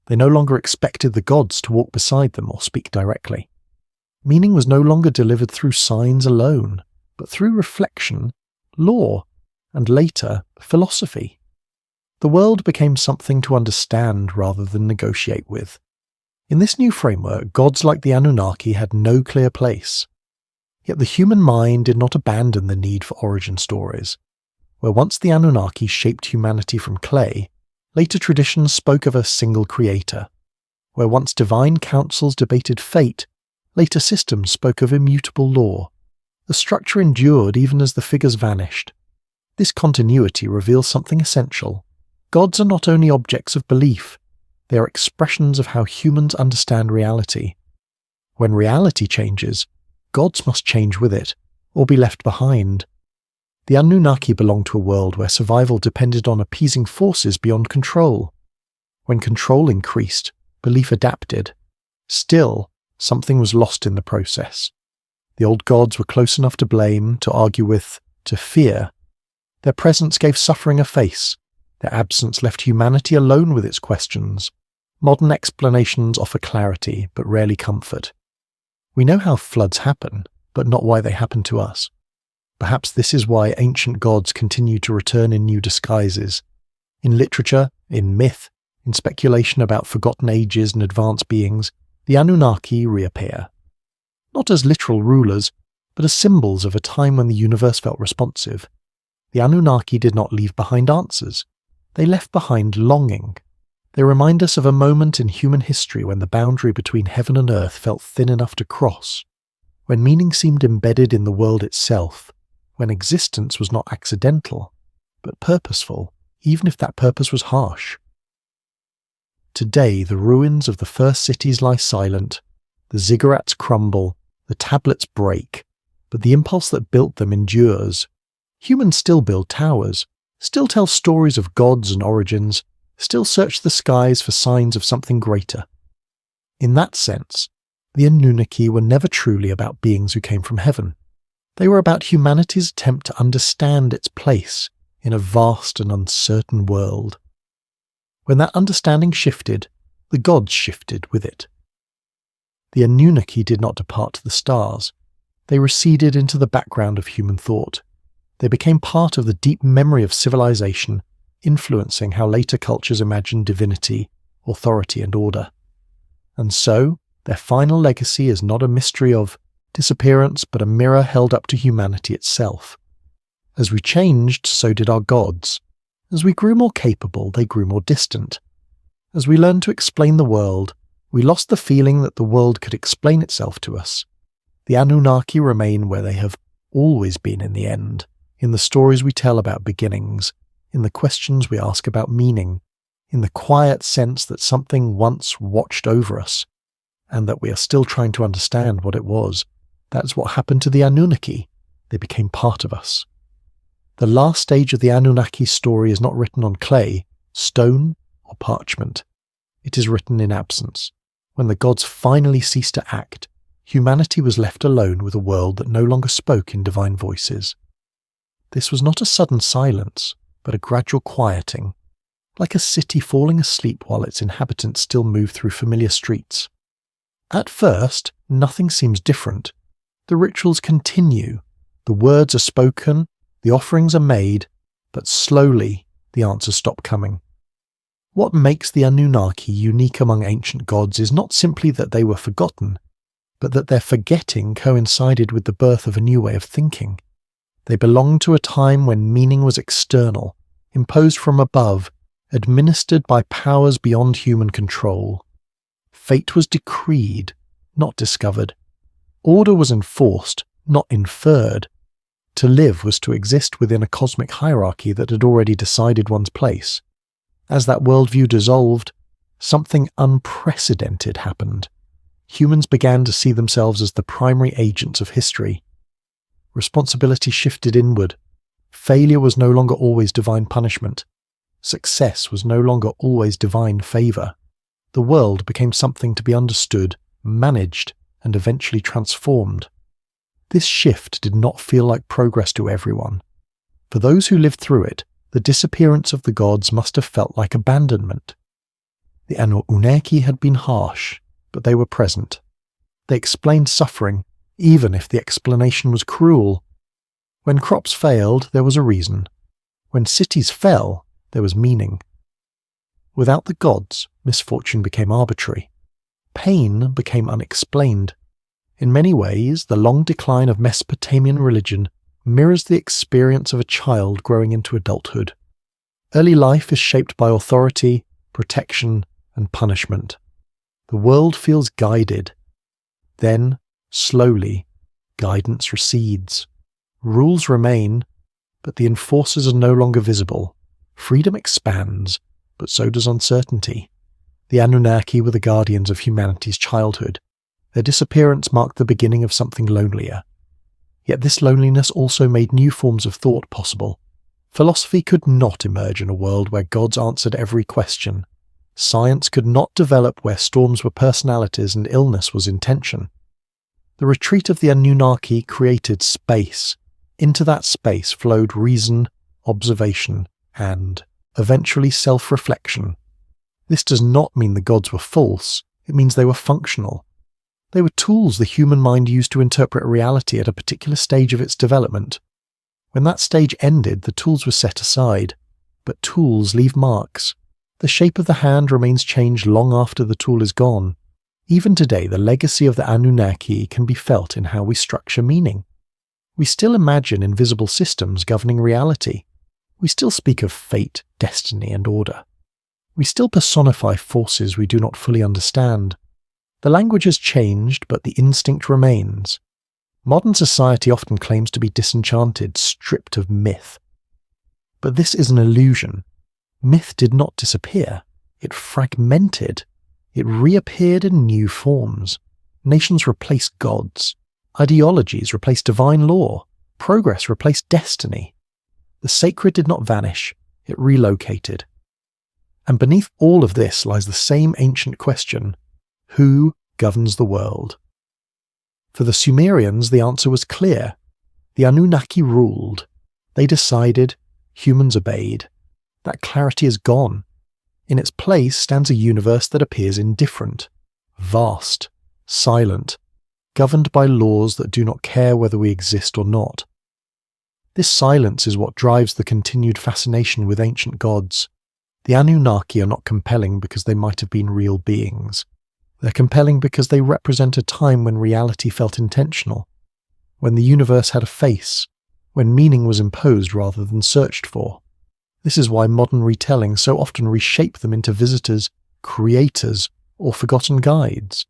S1: They no longer expected the gods to walk beside them or speak directly. Meaning was no longer delivered through signs alone, but through reflection, law, and later, philosophy. The world became something to understand rather than negotiate with. In this new framework, gods like the Anunnaki had no clear place. Yet the human mind did not abandon the need for origin stories. Where once the Anunnaki shaped humanity from clay, later traditions spoke of a single creator. Where once divine councils debated fate, later systems spoke of immutable law. The structure endured even as the figures vanished. This continuity reveals something essential. Gods are not only objects of belief, they are expressions of how humans understand reality. When reality changes, gods must change with it, or be left behind. The Anunnaki belonged to a world where survival depended on appeasing forces beyond control. When control increased, belief adapted. Still, something was lost in the process. The old gods were close enough to blame, to argue with, to fear. Their presence gave suffering a face. Their absence left humanity alone with its questions. Modern explanations offer clarity, but rarely comfort. We know how floods happen, but not why they happen to us. Perhaps this is why ancient gods continue to return in new disguises. In literature, in myth, in speculation about forgotten ages and advanced beings, the Anunnaki reappear. Not as literal rulers, but as symbols of a time when the universe felt responsive. The Anunnaki did not leave behind answers. They left behind longing. They remind us of a moment in human history when the boundary between heaven and earth felt thin enough to cross, when meaning seemed embedded in the world itself, when existence was not accidental, but purposeful, even if that purpose was harsh. Today, the ruins of the first cities lie silent, the ziggurats crumble, the tablets break, but the impulse that built them endures. Humans still build towers, still tell stories of gods and origins, still search the skies for signs of something greater. In that sense, the Anunnaki were never truly about beings who came from heaven. They were about humanity's attempt to understand its place in a vast and uncertain world. When that understanding shifted, the gods shifted with it. The Anunnaki did not depart to the stars. They receded into the background of human thought. They became part of the deep memory of civilization, influencing how later cultures imagined divinity, authority, and order. And so, their final legacy is not a mystery of disappearance, but a mirror held up to humanity itself. As we changed, so did our gods. As we grew more capable, they grew more distant. As we learned to explain the world, we lost the feeling that the world could explain itself to us. The Anunnaki remain where they have always been in the end, in the stories we tell about beginnings, in the questions we ask about meaning, in the quiet sense that something once watched over us, and that we are still trying to understand what it was. That's what happened to the Anunnaki. They became part of us. The last stage of the Anunnaki story is not written on clay, stone, or parchment. It is written in absence. When the gods finally ceased to act, humanity was left alone with a world that no longer spoke in divine voices. This was not a sudden silence, but a gradual quieting, like a city falling asleep while its inhabitants still move through familiar streets. At first, nothing seems different. The rituals continue, the words are spoken, the offerings are made, but slowly the answers stop coming. What makes the Anunnaki unique among ancient gods is not simply that they were forgotten, but that their forgetting coincided with the birth of a new way of thinking. They belonged to a time when meaning was external, imposed from above, administered by powers beyond human control. Fate was decreed, not discovered. Order was enforced, not inferred. To live was to exist within a cosmic hierarchy that had already decided one's place. As that worldview dissolved, something unprecedented happened. Humans began to see themselves as the primary agents of history. Responsibility shifted inward. Failure was no longer always divine punishment. Success was no longer always divine favor. The world became something to be understood, managed, and eventually transformed. This shift did not feel like progress to everyone. For those who lived through it, the disappearance of the gods must have felt like abandonment. The Anunnaki had been harsh, but they were present. They explained suffering, even if the explanation was cruel. When crops failed, there was a reason. When cities fell, there was meaning. Without the gods, misfortune became arbitrary. Pain became unexplained. In many ways, the long decline of Mesopotamian religion mirrors the experience of a child growing into adulthood. Early life is shaped by authority, protection, and punishment. The world feels guided. Then, slowly, guidance recedes. Rules remain, but the enforcers are no longer visible. Freedom expands, but so does uncertainty. The Anunnaki were the guardians of humanity's childhood. Their disappearance marked the beginning of something lonelier. Yet this loneliness also made new forms of thought possible. Philosophy could not emerge in a world where gods answered every question. Science could not develop where storms were personalities and illness was intention. The retreat of the Anunnaki created space. Into that space flowed reason, observation, and, eventually, self-reflection. This does not mean the gods were false, it means they were functional. They were tools the human mind used to interpret reality at a particular stage of its development. When that stage ended, the tools were set aside. But tools leave marks. The shape of the hand remains changed long after the tool is gone. Even today, the legacy of the Anunnaki can be felt in how we structure meaning. We still imagine invisible systems governing reality. We still speak of fate, destiny, and order. We still personify forces we do not fully understand. The language has changed, but the instinct remains. Modern society often claims to be disenchanted, stripped of myth. But this is an illusion. Myth did not disappear. It fragmented. It reappeared in new forms. Nations replaced gods. Ideologies replaced divine law. Progress replaced destiny. The sacred did not vanish. It relocated. And beneath all of this lies the same ancient question: who governs the world? For the Sumerians, the answer was clear. The Anunnaki ruled. They decided, humans obeyed. That clarity is gone. In its place stands a universe that appears indifferent, vast, silent, governed by laws that do not care whether we exist or not. This silence is what drives the continued fascination with ancient gods. The Anunnaki are not compelling because they might have been real beings. They're compelling because they represent a time when reality felt intentional, when the universe had a face, when meaning was imposed rather than searched for. This is why modern retellings so often reshape them into visitors, creators, or forgotten guides.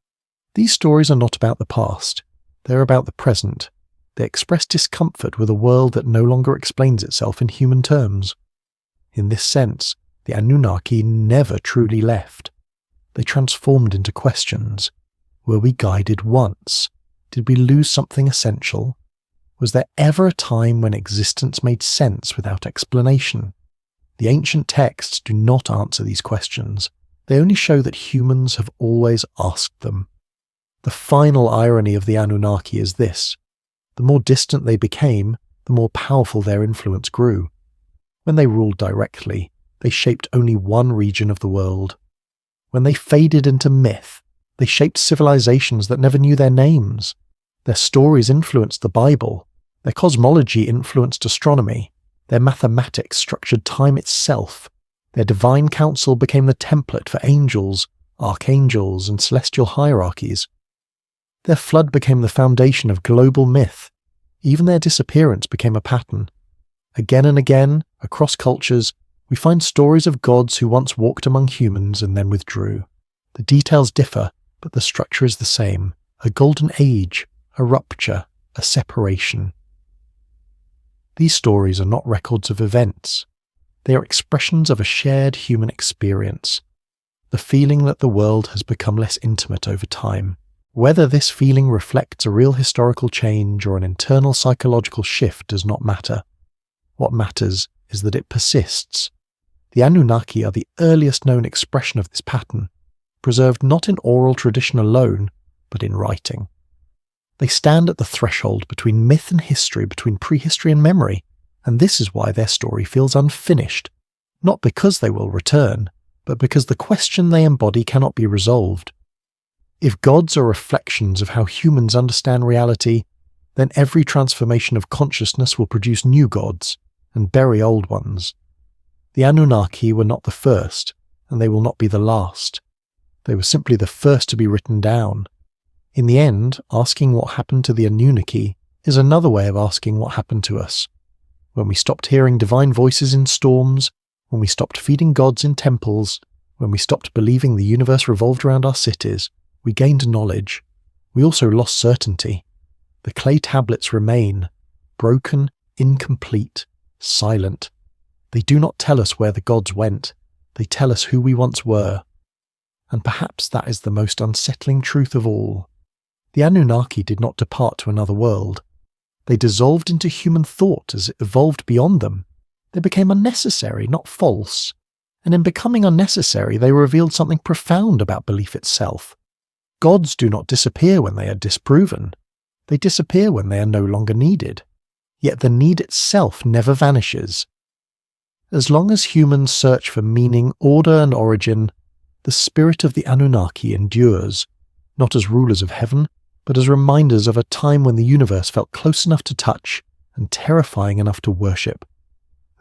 S1: These stories are not about the past. They're about the present. They express discomfort with a world that no longer explains itself in human terms. In this sense, the Anunnaki never truly left. They transformed into questions. Were we guided once? Did we lose something essential? Was there ever a time when existence made sense without explanation? The ancient texts do not answer these questions. They only show that humans have always asked them. The final irony of the Anunnaki is this: the more distant they became, the more powerful their influence grew. When they ruled directly, they shaped only one region of the world. When they faded into myth, they shaped civilizations that never knew their names. Their stories influenced the Bible. Their cosmology influenced astronomy. Their mathematics structured time itself. Their divine council became the template for angels, archangels, and celestial hierarchies. Their flood became the foundation of global myth. Even their disappearance became a pattern. Again and again, across cultures, we find stories of gods who once walked among humans and then withdrew. The details differ, but the structure is the same: a golden age, a rupture, a separation. These stories are not records of events. They are expressions of a shared human experience, the feeling that the world has become less intimate over time. Whether this feeling reflects a real historical change or an internal psychological shift does not matter. What matters is that it persists. The Anunnaki are the earliest known expression of this pattern. preserved not in oral tradition alone, but in writing. They stand at the threshold between myth and history, between prehistory and memory, and this is why their story feels unfinished, not because they will return, but because the question they embody cannot be resolved. If gods are reflections of how humans understand reality, then every transformation of consciousness will produce new gods and bury old ones. The Anunnaki were not the first, and they will not be the last. They were simply the first to be written down. In the end, asking what happened to the Anunnaki is another way of asking what happened to us. When we stopped hearing divine voices in storms, when we stopped feeding gods in temples, when we stopped believing the universe revolved around our cities, we gained knowledge. We also lost certainty. The clay tablets remain, broken, incomplete, silent. They do not tell us where the gods went. They tell us who we once were. And perhaps that is the most unsettling truth of all. The Anunnaki did not depart to another world. They dissolved into human thought as it evolved beyond them. They became unnecessary, not false. And in becoming unnecessary, they revealed something profound about belief itself. Gods do not disappear when they are disproven. They disappear when they are no longer needed. Yet the need itself never vanishes. As long as humans search for meaning, order, and origin, the spirit of the Anunnaki endures, not as rulers of heaven, but as reminders of a time when the universe felt close enough to touch and terrifying enough to worship.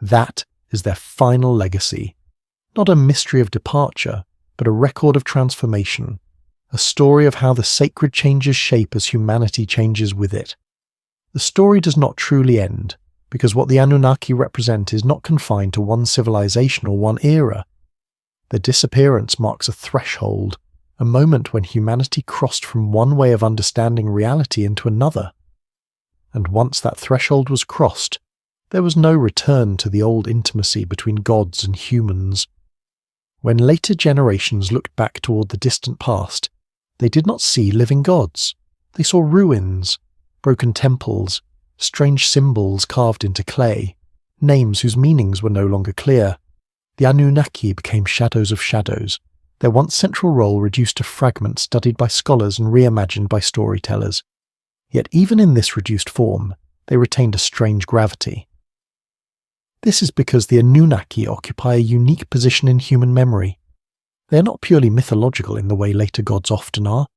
S1: That is their final legacy. Not a mystery of departure, but a record of transformation. A story of how the sacred changes shape as humanity changes with it. The story does not truly end, because what the Anunnaki represent is not confined to one civilization or one era. Their disappearance marks a threshold, a moment when humanity crossed from one way of understanding reality into another. And once that threshold was crossed, there was no return to the old intimacy between gods and humans. When later generations looked back toward the distant past, they did not see living gods. They saw ruins, broken temples, strange symbols carved into clay, names whose meanings were no longer clear. The Anunnaki became shadows of shadows, their once central role reduced to fragments studied by scholars and reimagined by storytellers. Yet even in this reduced form, they retained a strange gravity. This is because the Anunnaki occupy a unique position in human memory. They are not purely mythological in the way later gods often are.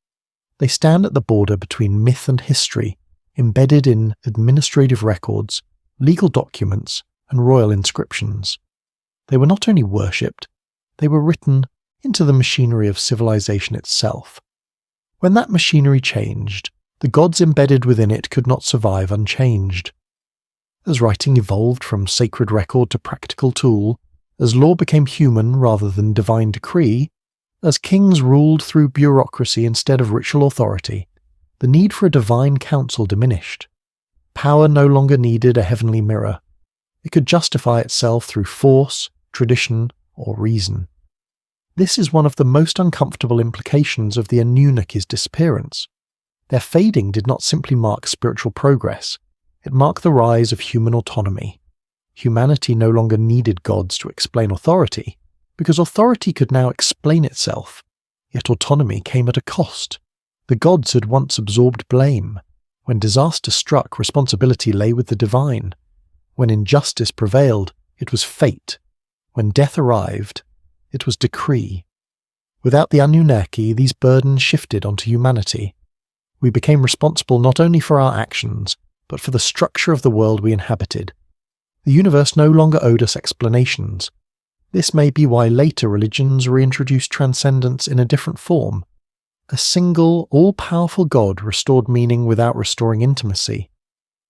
S1: They stand at the border between myth and history, embedded in administrative records, legal documents, and royal inscriptions. They were not only worshipped, they were written into the machinery of civilization itself. When that machinery changed, the gods embedded within it could not survive unchanged. As writing evolved from sacred record to practical tool, as law became human rather than divine decree, as kings ruled through bureaucracy instead of ritual authority, the need for a divine counsel diminished. Power no longer needed a heavenly mirror. It could justify itself through force, tradition, or reason. This is one of the most uncomfortable implications of the Anunnaki's disappearance. Their fading did not simply mark spiritual progress, it marked the rise of human autonomy. Humanity no longer needed gods to explain authority, because authority could now explain itself. Yet autonomy came at a cost. The gods had once absorbed blame. When disaster struck, responsibility lay with the divine. When injustice prevailed, it was fate. When death arrived, it was decree. Without the Anunnaki, these burdens shifted onto humanity. We became responsible not only for our actions, but for the structure of the world we inhabited. The universe no longer owed us explanations. This may be why later religions reintroduced transcendence in a different form. A single, all-powerful God restored meaning without restoring intimacy.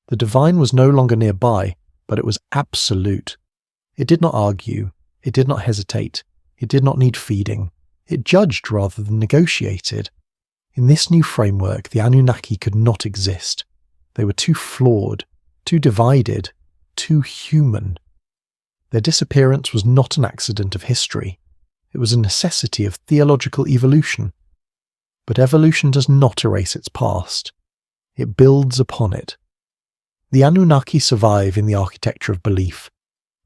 S1: The divine was no longer nearby, but it was absolute. It did not argue. It did not hesitate. It did not need feeding. It judged rather than negotiated. In this new framework, the Anunnaki could not exist. They were too flawed, too divided, too human. Their disappearance was not an accident of history. It was a necessity of theological evolution. But evolution does not erase its past. It builds upon it. The Anunnaki survive in the architecture of belief,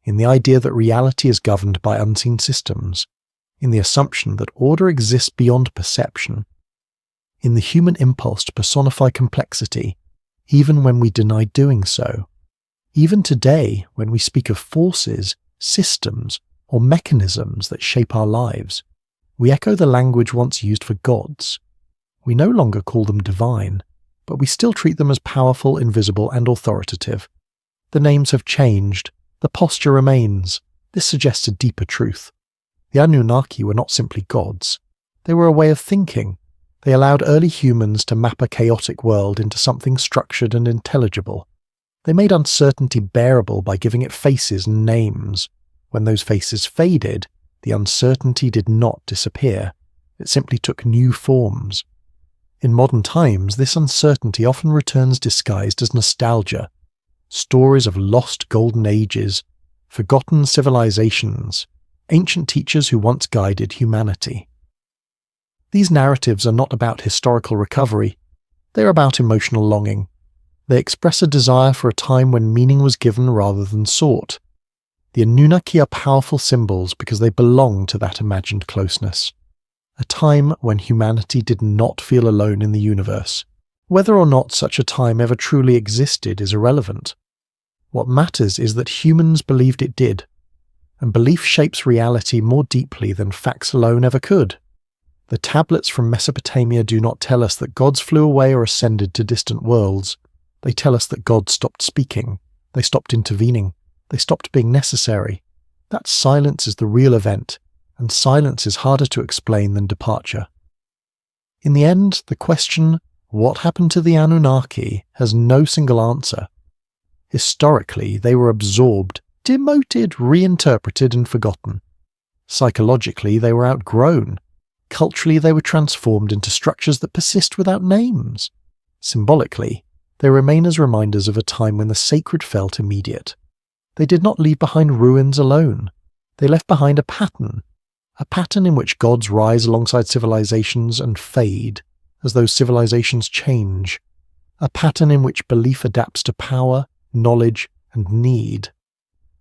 S1: in the idea that reality is governed by unseen systems, in the assumption that order exists beyond perception, in the human impulse to personify complexity, even when we deny doing so. Even today, when we speak of forces, systems, or mechanisms that shape our lives, we echo the language once used for gods. We no longer call them divine, but we still treat them as powerful, invisible, and authoritative. The names have changed, the posture remains. This suggests a deeper truth. The Anunnaki were not simply gods. They were a way of thinking. They allowed early humans to map a chaotic world into something structured and intelligible. They made uncertainty bearable by giving it faces and names. When those faces faded, the uncertainty did not disappear. It simply took new forms. In modern times, this uncertainty often returns disguised as nostalgia. Stories of lost golden ages, forgotten civilizations, ancient teachers who once guided humanity. These narratives are not about historical recovery. They are about emotional longing. They express a desire for a time when meaning was given rather than sought. The Anunnaki are powerful symbols because they belong to that imagined closeness. A time when humanity did not feel alone in the universe. Whether or not such a time ever truly existed is irrelevant. What matters is that humans believed it did, and belief shapes reality more deeply than facts alone ever could. The tablets from Mesopotamia do not tell us that gods flew away or ascended to distant worlds. They tell us that gods stopped speaking, they stopped intervening, they stopped being necessary. That silence is the real event, and silence is harder to explain than departure. In the end, the question, what happened to the Anunnaki, has no single answer. Historically, they were absorbed, demoted, reinterpreted, and forgotten. Psychologically, they were outgrown. Culturally, they were transformed into structures that persist without names. Symbolically, they remain as reminders of a time when the sacred felt immediate. They did not leave behind ruins alone. They left behind a pattern in which gods rise alongside civilizations and fade as those civilizations change. A pattern in which belief adapts to power, knowledge, and need.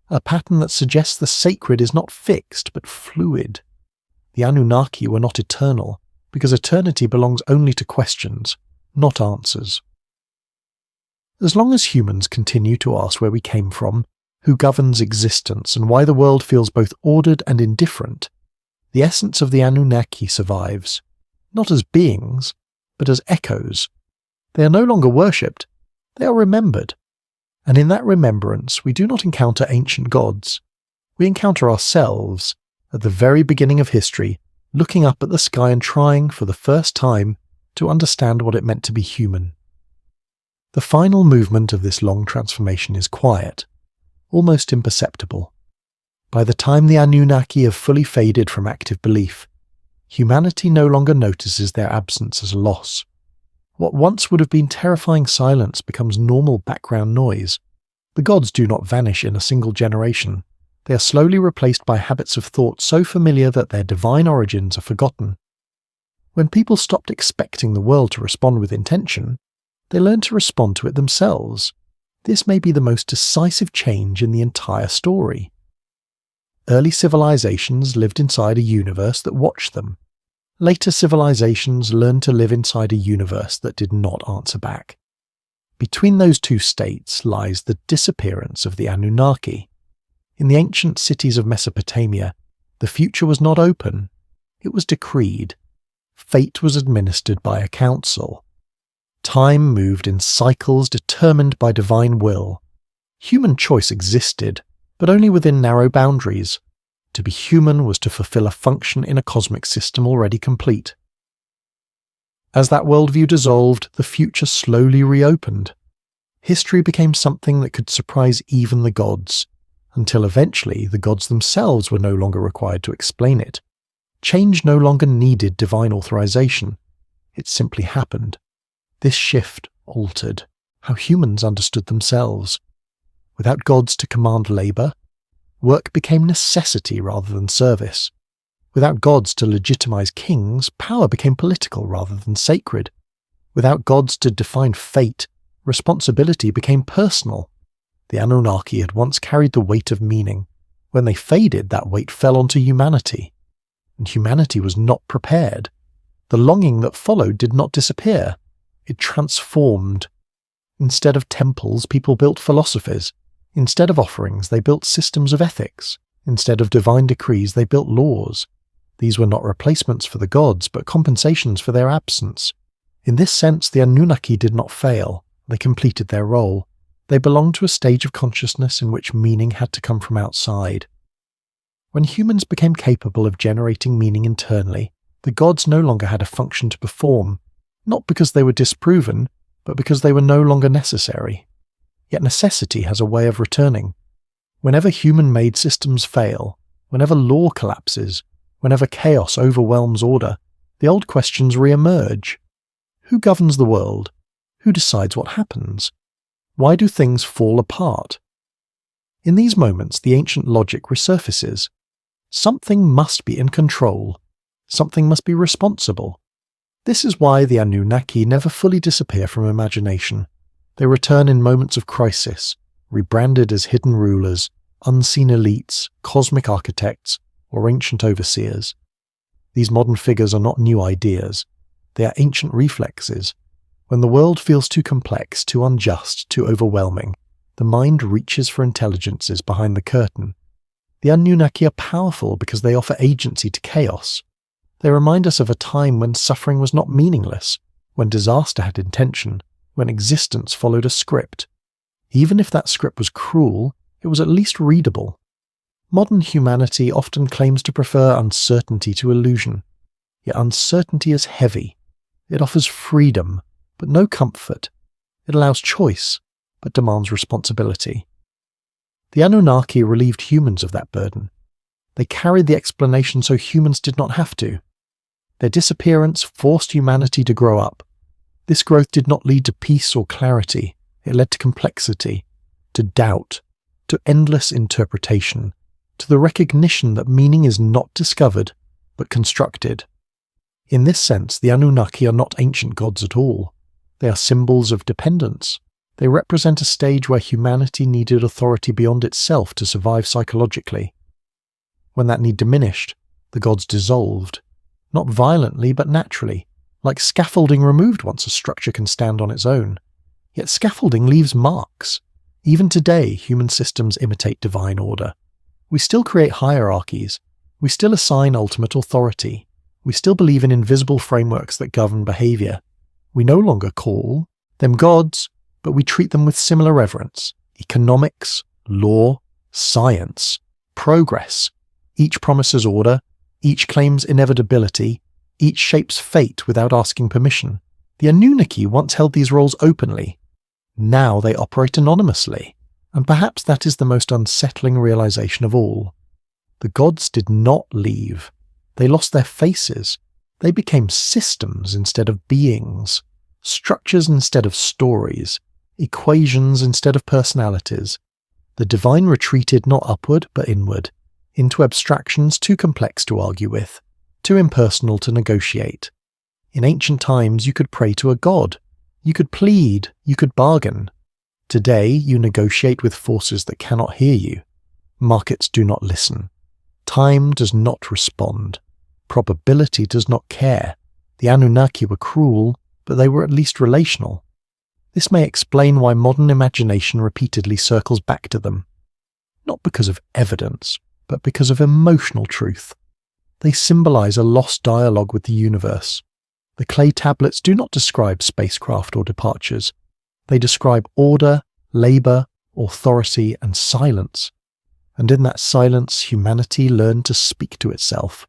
S1: A pattern that suggests the sacred is not fixed but fluid. The Anunnaki were not eternal, because eternity belongs only to questions, not answers. As long as humans continue to ask where we came from, who governs existence, and why the world feels both ordered and indifferent, the essence of the Anunnaki survives, not as beings, but as echoes. They are no longer worshipped, they are remembered. And in that remembrance, we do not encounter ancient gods. We encounter ourselves, at the very beginning of history, looking up at the sky and trying, for the first time, to understand what it meant to be human. The final movement of this long transformation is quiet, almost imperceptible. By the time the Anunnaki have fully faded from active belief, humanity no longer notices their absence as a loss. What once would have been terrifying silence becomes normal background noise. The gods do not vanish in a single generation. They are slowly replaced by habits of thought so familiar that their divine origins are forgotten. When people stopped expecting the world to respond with intention, they learned to respond to it themselves. This may be the most decisive change in the entire story. Early civilizations lived inside a universe that watched them. Later civilizations learned to live inside a universe that did not answer back. Between those two states lies the disappearance of the Anunnaki. In the ancient cities of Mesopotamia, the future was not open, it was decreed. Fate was administered by a council. Time moved in cycles determined by divine will. Human choice existed, but only within narrow boundaries. To be human was to fulfill a function in a cosmic system already complete. As that worldview dissolved, the future slowly reopened. History became something that could surprise even the gods, until eventually the gods themselves were no longer required to explain it. Change no longer needed divine authorization. It simply happened. This shift altered how humans understood themselves. Without gods to command labor, work became necessity rather than service. Without gods to legitimize kings, power became political rather than sacred. Without gods to define fate, responsibility became personal. The Anunnaki had once carried the weight of meaning. When they faded, that weight fell onto humanity. and humanity was not prepared. The longing that followed did not disappear. It transformed. Instead of temples, people built philosophies. Instead of offerings, they built systems of ethics. Instead of divine decrees, they built laws. These were not replacements for the gods, but compensations for their absence. In this sense, the Anunnaki did not fail. They completed their role. They belonged to a stage of consciousness in which meaning had to come from outside. When humans became capable of generating meaning internally, the gods no longer had a function to perform, not because they were disproven, but because they were no longer necessary. Yet necessity has a way of returning. Whenever human-made systems fail, whenever law collapses, whenever chaos overwhelms order, the old questions re-emerge. Who governs the world? Who decides what happens? Why do things fall apart? In these moments, the ancient logic resurfaces. Something must be in control. Something must be responsible. This is why the Anunnaki never fully disappear from imagination. They return in moments of crisis, rebranded as hidden rulers, unseen elites, cosmic architects, or ancient overseers. These modern figures are not new ideas. They are ancient reflexes. When the world feels too complex, too unjust, too overwhelming, the mind reaches for intelligences behind the curtain. The Anunnaki are powerful because they offer agency to chaos. They remind us of a time when suffering was not meaningless, when disaster had intention, when existence followed a script. Even if that script was cruel, it was at least readable. Modern humanity often claims to prefer uncertainty to illusion. Yet uncertainty is heavy. It offers freedom, but no comfort. It allows choice, but demands responsibility. The Anunnaki relieved humans of that burden. They carried the explanation so humans did not have to. Their disappearance forced humanity to grow up. This growth did not lead to peace or clarity. It led to complexity, to doubt, to endless interpretation, to the recognition that meaning is not discovered, but constructed. In this sense, the Anunnaki are not ancient gods at all. They are symbols of dependence. They represent a stage where humanity needed authority beyond itself to survive psychologically. When that need diminished, the gods dissolved. Not violently, but naturally, like scaffolding removed once a structure can stand on its own. Yet scaffolding leaves marks. Even today, human systems imitate divine order. We still create hierarchies. We still assign ultimate authority. We still believe in invisible frameworks that govern behavior. We no longer call them gods, but we treat them with similar reverence. Economics, law, science, progress. Each promises order. Each claims inevitability. Each shapes fate without asking permission. The Anunnaki once held these roles openly. Now they operate anonymously. And perhaps that is the most unsettling realization of all. The gods did not leave. They lost their faces. They became systems instead of beings, structures instead of stories, equations instead of personalities. The divine retreated not upward but inward, into abstractions too complex to argue with, too impersonal to negotiate. In ancient times you could pray to a god. You could plead. You could bargain. Today you negotiate with forces that cannot hear you. Markets do not listen. Time does not respond. Probability does not care. The Anunnaki were cruel, but they were at least relational. This may explain why modern imagination repeatedly circles back to them. Not because of evidence, but because of emotional truth. They symbolize a lost dialogue with the universe. The clay tablets do not describe spacecraft or departures. They describe order, labor, authority, and silence. And in that silence, humanity learned to speak to itself.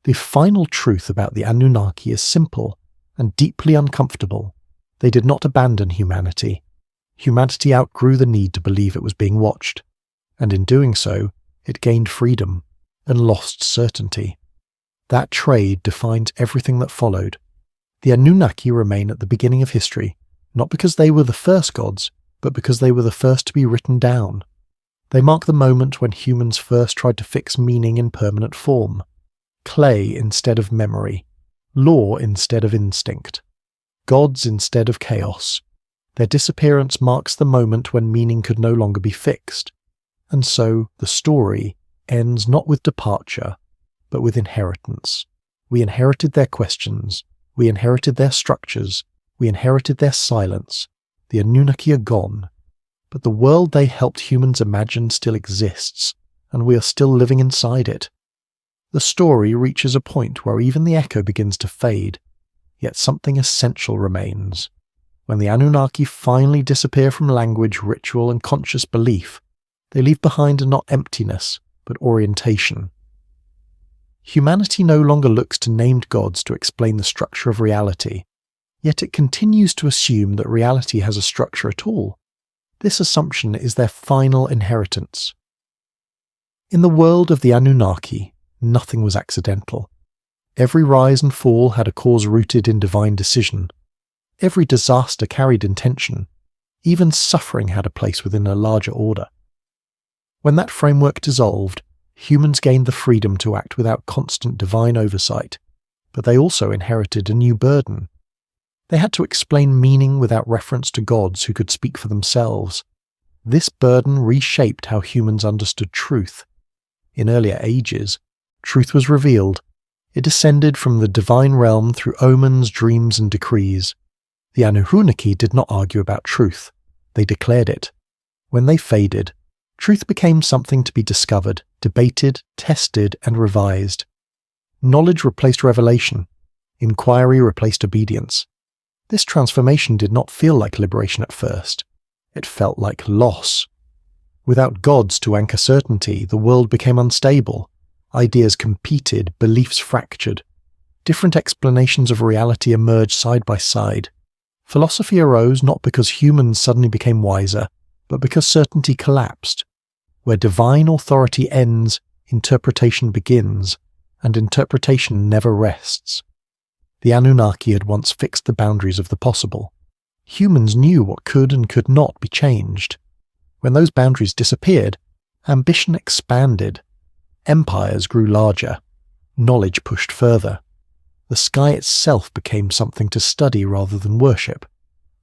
S1: The final truth about the Anunnaki is simple and deeply uncomfortable. They did not abandon humanity. Humanity outgrew the need to believe it was being watched, and in doing so, it gained freedom and lost certainty. That trade defined everything that followed. The Anunnaki remain at the beginning of history, not because they were the first gods, but because they were the first to be written down. They mark the moment when humans first tried to fix meaning in permanent form. Clay instead of memory, law instead of instinct, gods instead of chaos. Their disappearance marks the moment when meaning could no longer be fixed. And so the story ends not with departure, but with inheritance. We inherited their questions. We inherited their structures. We inherited their silence. The Anunnaki are gone. But the world they helped humans imagine still exists, and we are still living inside it. The story reaches a point where even the echo begins to fade, yet something essential remains. When the Anunnaki finally disappear from language, ritual, and conscious belief, they leave behind not emptiness, but orientation. Humanity no longer looks to named gods to explain the structure of reality, yet it continues to assume that reality has a structure at all. This assumption is their final inheritance. In the world of the Anunnaki, nothing was accidental. Every rise and fall had a cause rooted in divine decision. Every disaster carried intention. Even suffering had a place within a larger order. When that framework dissolved, humans gained the freedom to act without constant divine oversight, but they also inherited a new burden. They had to explain meaning without reference to gods who could speak for themselves. This burden reshaped how humans understood truth. In earlier ages, truth was revealed. It descended from the divine realm through omens, dreams, and decrees. The Anunnaki did not argue about truth. They declared it. When they faded, truth became something to be discovered, debated, tested, and revised. Knowledge replaced revelation. Inquiry replaced obedience. This transformation did not feel like liberation at first. It felt like loss. Without gods to anchor certainty, the world became unstable. Ideas competed, beliefs fractured. Different explanations of reality emerged side by side. Philosophy arose not because humans suddenly became wiser, but because certainty collapsed. Where divine authority ends, interpretation begins, and interpretation never rests. The Anunnaki had once fixed the boundaries of the possible. Humans knew what could and could not be changed. When those boundaries disappeared, ambition expanded. Empires grew larger. Knowledge pushed further. The sky itself became something to study rather than worship.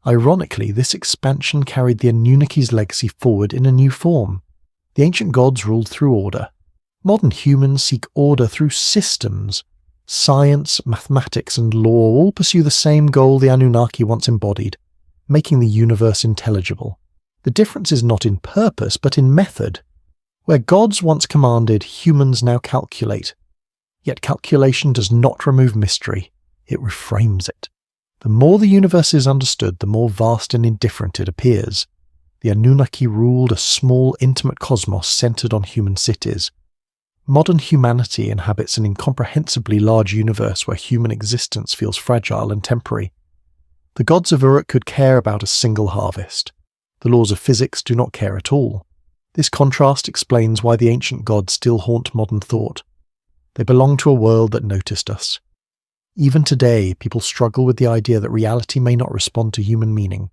S1: Ironically, this expansion carried the Anunnaki's legacy forward in a new form. The ancient gods ruled through order. Modern humans seek order through systems. Science, mathematics, and law all pursue the same goal the Anunnaki once embodied, making the universe intelligible. The difference is not in purpose, but in method. Where gods once commanded, humans now calculate. Yet calculation does not remove mystery, it reframes it. The more the universe is understood, the more vast and indifferent it appears. The Anunnaki ruled a small, intimate cosmos centered on human cities. Modern humanity inhabits an incomprehensibly large universe where human existence feels fragile and temporary. The gods of Uruk could care about a single harvest. The laws of physics do not care at all. This contrast explains why the ancient gods still haunt modern thought. They belong to a world that noticed us. Even today, people struggle with the idea that reality may not respond to human meaning.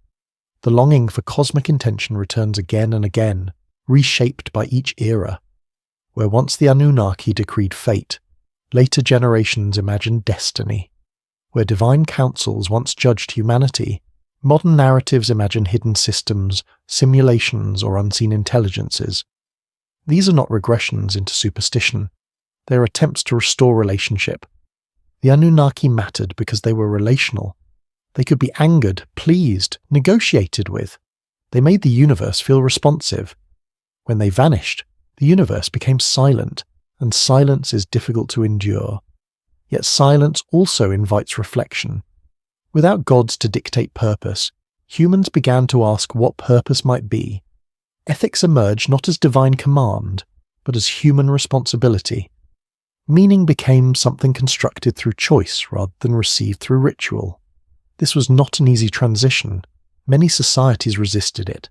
S1: The longing for cosmic intention returns again and again, reshaped by each era. Where once the Anunnaki decreed fate, later generations imagined destiny. Where divine councils once judged humanity, modern narratives imagine hidden systems, simulations, or unseen intelligences. These are not regressions into superstition. They are attempts to restore relationship. The Anunnaki mattered because they were relational. They could be angered, pleased, negotiated with. They made the universe feel responsive. When they vanished, the universe became silent, and silence is difficult to endure. Yet silence also invites reflection. Without gods to dictate purpose, humans began to ask what purpose might be. Ethics emerged not as divine command, but as human responsibility. Meaning became something constructed through choice rather than received through ritual. This was not an easy transition. Many societies resisted it.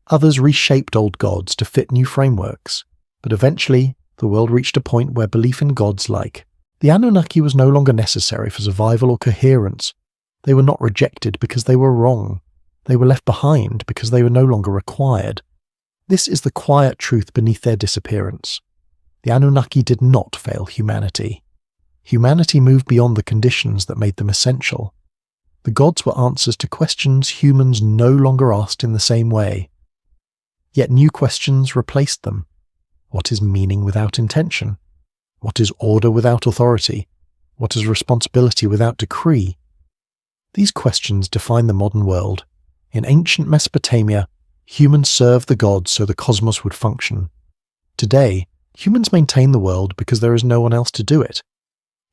S1: Others reshaped old gods to fit new frameworks. But eventually, the world reached a point where belief in gods like the Anunnaki was no longer necessary for survival or coherence. They were not rejected because they were wrong. They were left behind because they were no longer required. This is the quiet truth beneath their disappearance. The Anunnaki did not fail humanity. Humanity moved beyond the conditions that made them essential. The gods were answers to questions humans no longer asked in the same way. Yet new questions replaced them. What is meaning without intention? What is order without authority? What is responsibility without decree? These questions define the modern world. In ancient Mesopotamia, humans served the gods so the cosmos would function. Today, humans maintain the world because there is no one else to do it.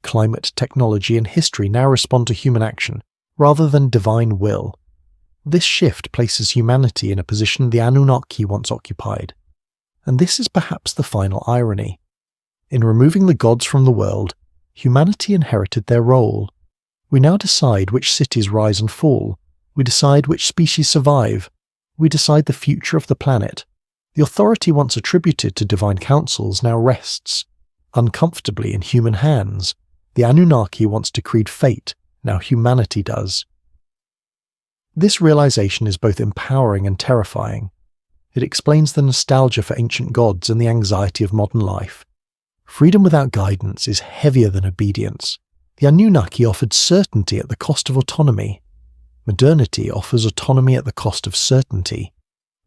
S1: Climate, technology, and history now respond to human action, rather than divine will. This shift places humanity in a position the Anunnaki once occupied. And this is perhaps the final irony. In removing the gods from the world, humanity inherited their role. We now decide which cities rise and fall. We decide which species survive. We decide the future of the planet. The authority once attributed to divine councils now rests, uncomfortably, in human hands. The Anunnaki once decreed fate, now humanity does. This realization is both empowering and terrifying. It explains the nostalgia for ancient gods and the anxiety of modern life. Freedom without guidance is heavier than obedience. The Anunnaki offered certainty at the cost of autonomy. Modernity offers autonomy at the cost of certainty.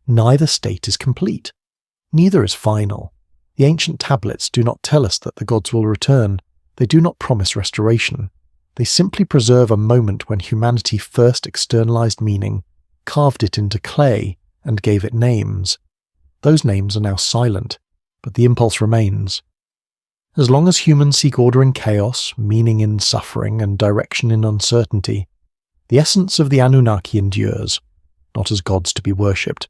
S1: Neither state is complete. Neither is final. The ancient tablets do not tell us that the gods will return. They do not promise restoration. They simply preserve a moment when humanity first externalized meaning, carved it into clay, and gave it names. Those names are now silent, but the impulse remains. As long as humans seek order in chaos, meaning in suffering, and direction in uncertainty, the essence of the Anunnaki endures, not as gods to be worshipped,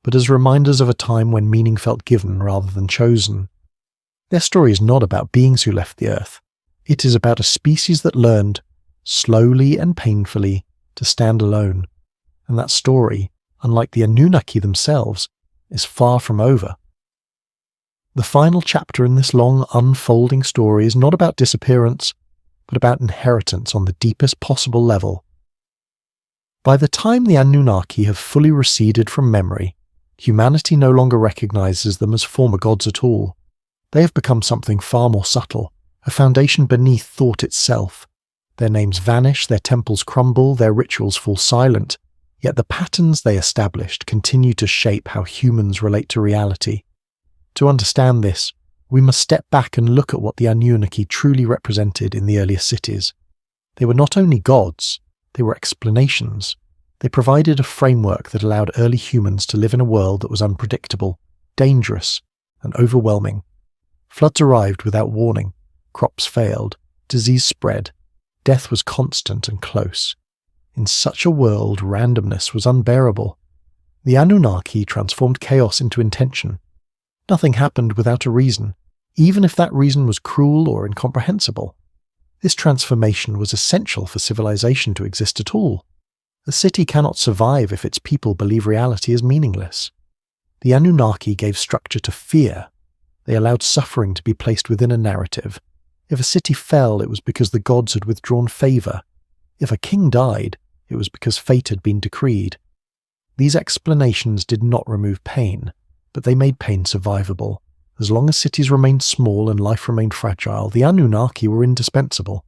S1: but as reminders of a time when meaning felt given rather than chosen. Their story is not about beings who left the earth. It is about a species that learned, slowly and painfully, to stand alone. And that story, unlike the Anunnaki themselves, is far from over. The final chapter in this long, unfolding story is not about disappearance, but about inheritance on the deepest possible level. By the time the Anunnaki have fully receded from memory, humanity no longer recognizes them as former gods at all. They have become something far more subtle, a foundation beneath thought itself. Their names vanish, their temples crumble, their rituals fall silent, yet the patterns they established continue to shape how humans relate to reality. To understand this, we must step back and look at what the Anunnaki truly represented in the earliest cities. They were not only gods, they were explanations. They provided a framework that allowed early humans to live in a world that was unpredictable, dangerous, and overwhelming. Floods arrived without warning, crops failed, disease spread, death was constant and close. In such a world, randomness was unbearable. The Anunnaki transformed chaos into intention. Nothing happened without a reason, even if that reason was cruel or incomprehensible. This transformation was essential for civilization to exist at all. A city cannot survive if its people believe reality is meaningless. The Anunnaki gave structure to fear. They allowed suffering to be placed within a narrative. If a city fell, it was because the gods had withdrawn favor. If a king died, it was because fate had been decreed. These explanations did not remove pain, but they made pain survivable. As long as cities remained small and life remained fragile, the Anunnaki were indispensable.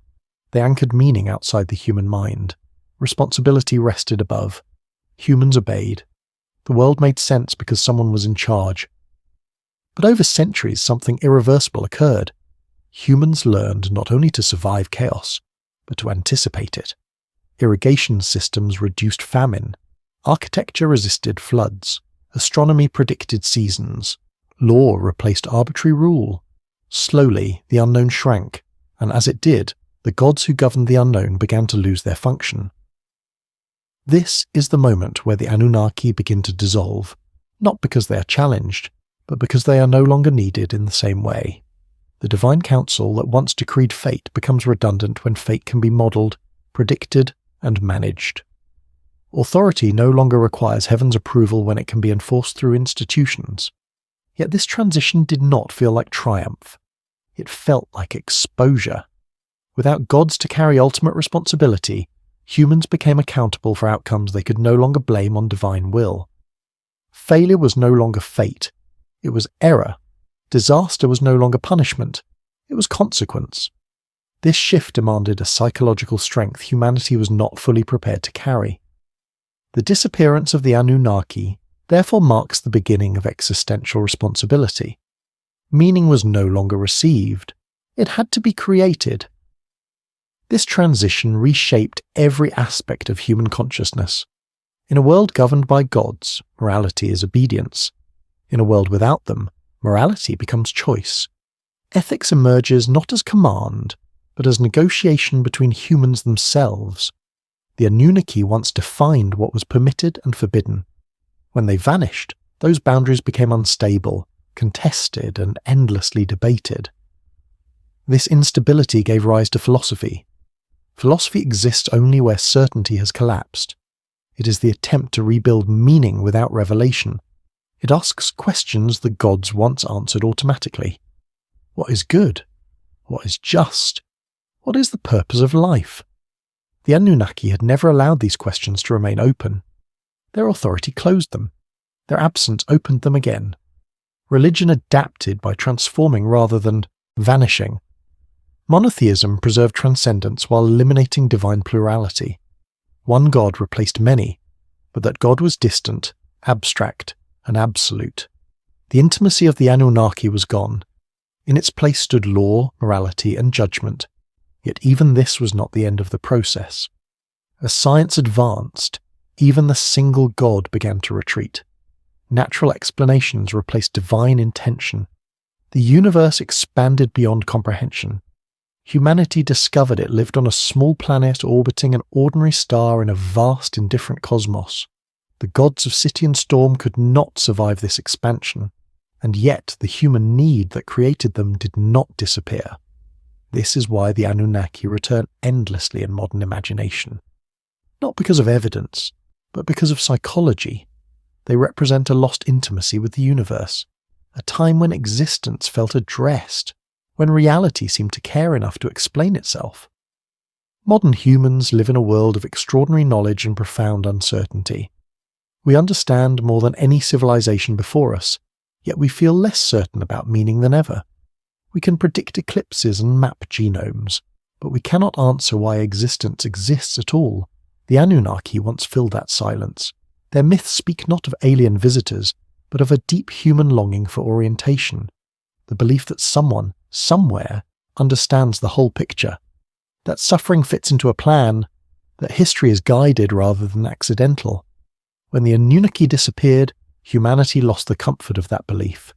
S1: They anchored meaning outside the human mind. Responsibility rested above. Humans obeyed. The world made sense because someone was in charge. But over centuries, something irreversible occurred. Humans learned not only to survive chaos, but to anticipate it. Irrigation systems reduced famine. Architecture resisted floods. Astronomy predicted seasons. Law replaced arbitrary rule. Slowly, the unknown shrank, and as it did, the gods who governed the unknown began to lose their function. This is the moment where the Anunnaki begin to dissolve, not because they are challenged, but because they are no longer needed in the same way. The divine council that once decreed fate becomes redundant when fate can be modeled, predicted, and managed. Authority no longer requires heaven's approval when it can be enforced through institutions. Yet this transition did not feel like triumph. It felt like exposure. Without gods to carry ultimate responsibility, humans became accountable for outcomes they could no longer blame on divine will. Failure was no longer fate. It was error. Disaster was no longer punishment. It was consequence. This shift demanded a psychological strength humanity was not fully prepared to carry. The disappearance of the Anunnaki therefore marks the beginning of existential responsibility. Meaning was no longer received. It had to be created. This transition reshaped every aspect of human consciousness. In a world governed by gods, morality is obedience. In a world without them, morality becomes choice. Ethics emerges not as command, but as negotiation between humans themselves. The Anunnaki once defined what was permitted and forbidden. When they vanished, those boundaries became unstable, contested, and endlessly debated. This instability gave rise to philosophy. Philosophy exists only where certainty has collapsed. It is the attempt to rebuild meaning without revelation. It asks questions the gods once answered automatically. What is good? What is just? What is the purpose of life? The Anunnaki had never allowed these questions to remain open. Their authority closed them. Their absence opened them again. Religion adapted by transforming rather than vanishing. Monotheism preserved transcendence while eliminating divine plurality. One God replaced many, but that God was distant, abstract, and absolute. The intimacy of the Anunnaki was gone. In its place stood law, morality, and judgment. Yet even this was not the end of the process. As science advanced, even the single God began to retreat. Natural explanations replaced divine intention. The universe expanded beyond comprehension. Humanity discovered it lived on a small planet orbiting an ordinary star in a vast, indifferent cosmos. The gods of city and storm could not survive this expansion, and yet the human need that created them did not disappear. This is why the Anunnaki return endlessly in modern imagination. Not because of evidence, but because of psychology. They represent a lost intimacy with the universe, a time when existence felt addressed, when reality seemed to care enough to explain itself. Modern humans live in a world of extraordinary knowledge and profound uncertainty. We understand more than any civilization before us, yet we feel less certain about meaning than ever. We can predict eclipses and map genomes, but we cannot answer why existence exists at all. The Anunnaki once filled that silence. Their myths speak not of alien visitors, but of a deep human longing for orientation, the belief that someone, somewhere, understands the whole picture, that suffering fits into a plan, that history is guided rather than accidental. When the Anunnaki disappeared, humanity lost the comfort of that belief.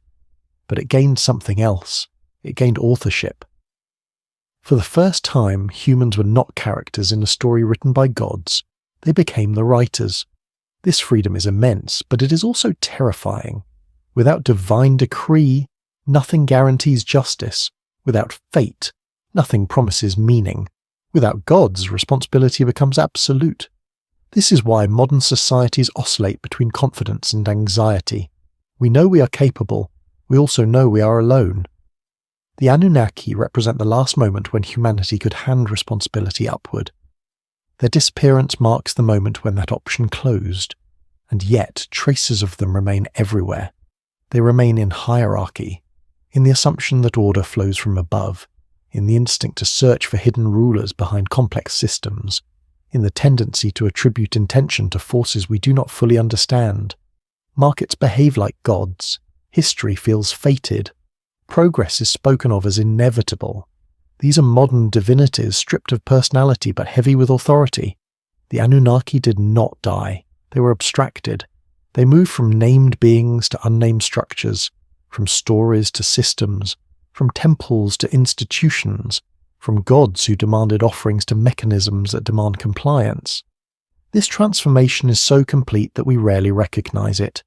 S1: But it gained something else. It gained authorship. For the first time, humans were not characters in a story written by gods. They became the writers. This freedom is immense, but it is also terrifying. Without divine decree, nothing guarantees justice. Without fate, nothing promises meaning. Without gods, responsibility becomes absolute. This is why modern societies oscillate between confidence and anxiety. We know we are capable. We also know we are alone. The Anunnaki represent the last moment when humanity could hand responsibility upward. Their disappearance marks the moment when that option closed, and yet traces of them remain everywhere. They remain in hierarchy, in the assumption that order flows from above, in the instinct to search for hidden rulers behind complex systems, in the tendency to attribute intention to forces we do not fully understand. Markets behave like gods. History feels fated. Progress is spoken of as inevitable. These are modern divinities stripped of personality but heavy with authority. The Anunnaki did not die. They were abstracted. They moved from named beings to unnamed structures, from stories to systems, from temples to institutions, from gods who demanded offerings to mechanisms that demand compliance. This transformation is so complete that we rarely recognize it.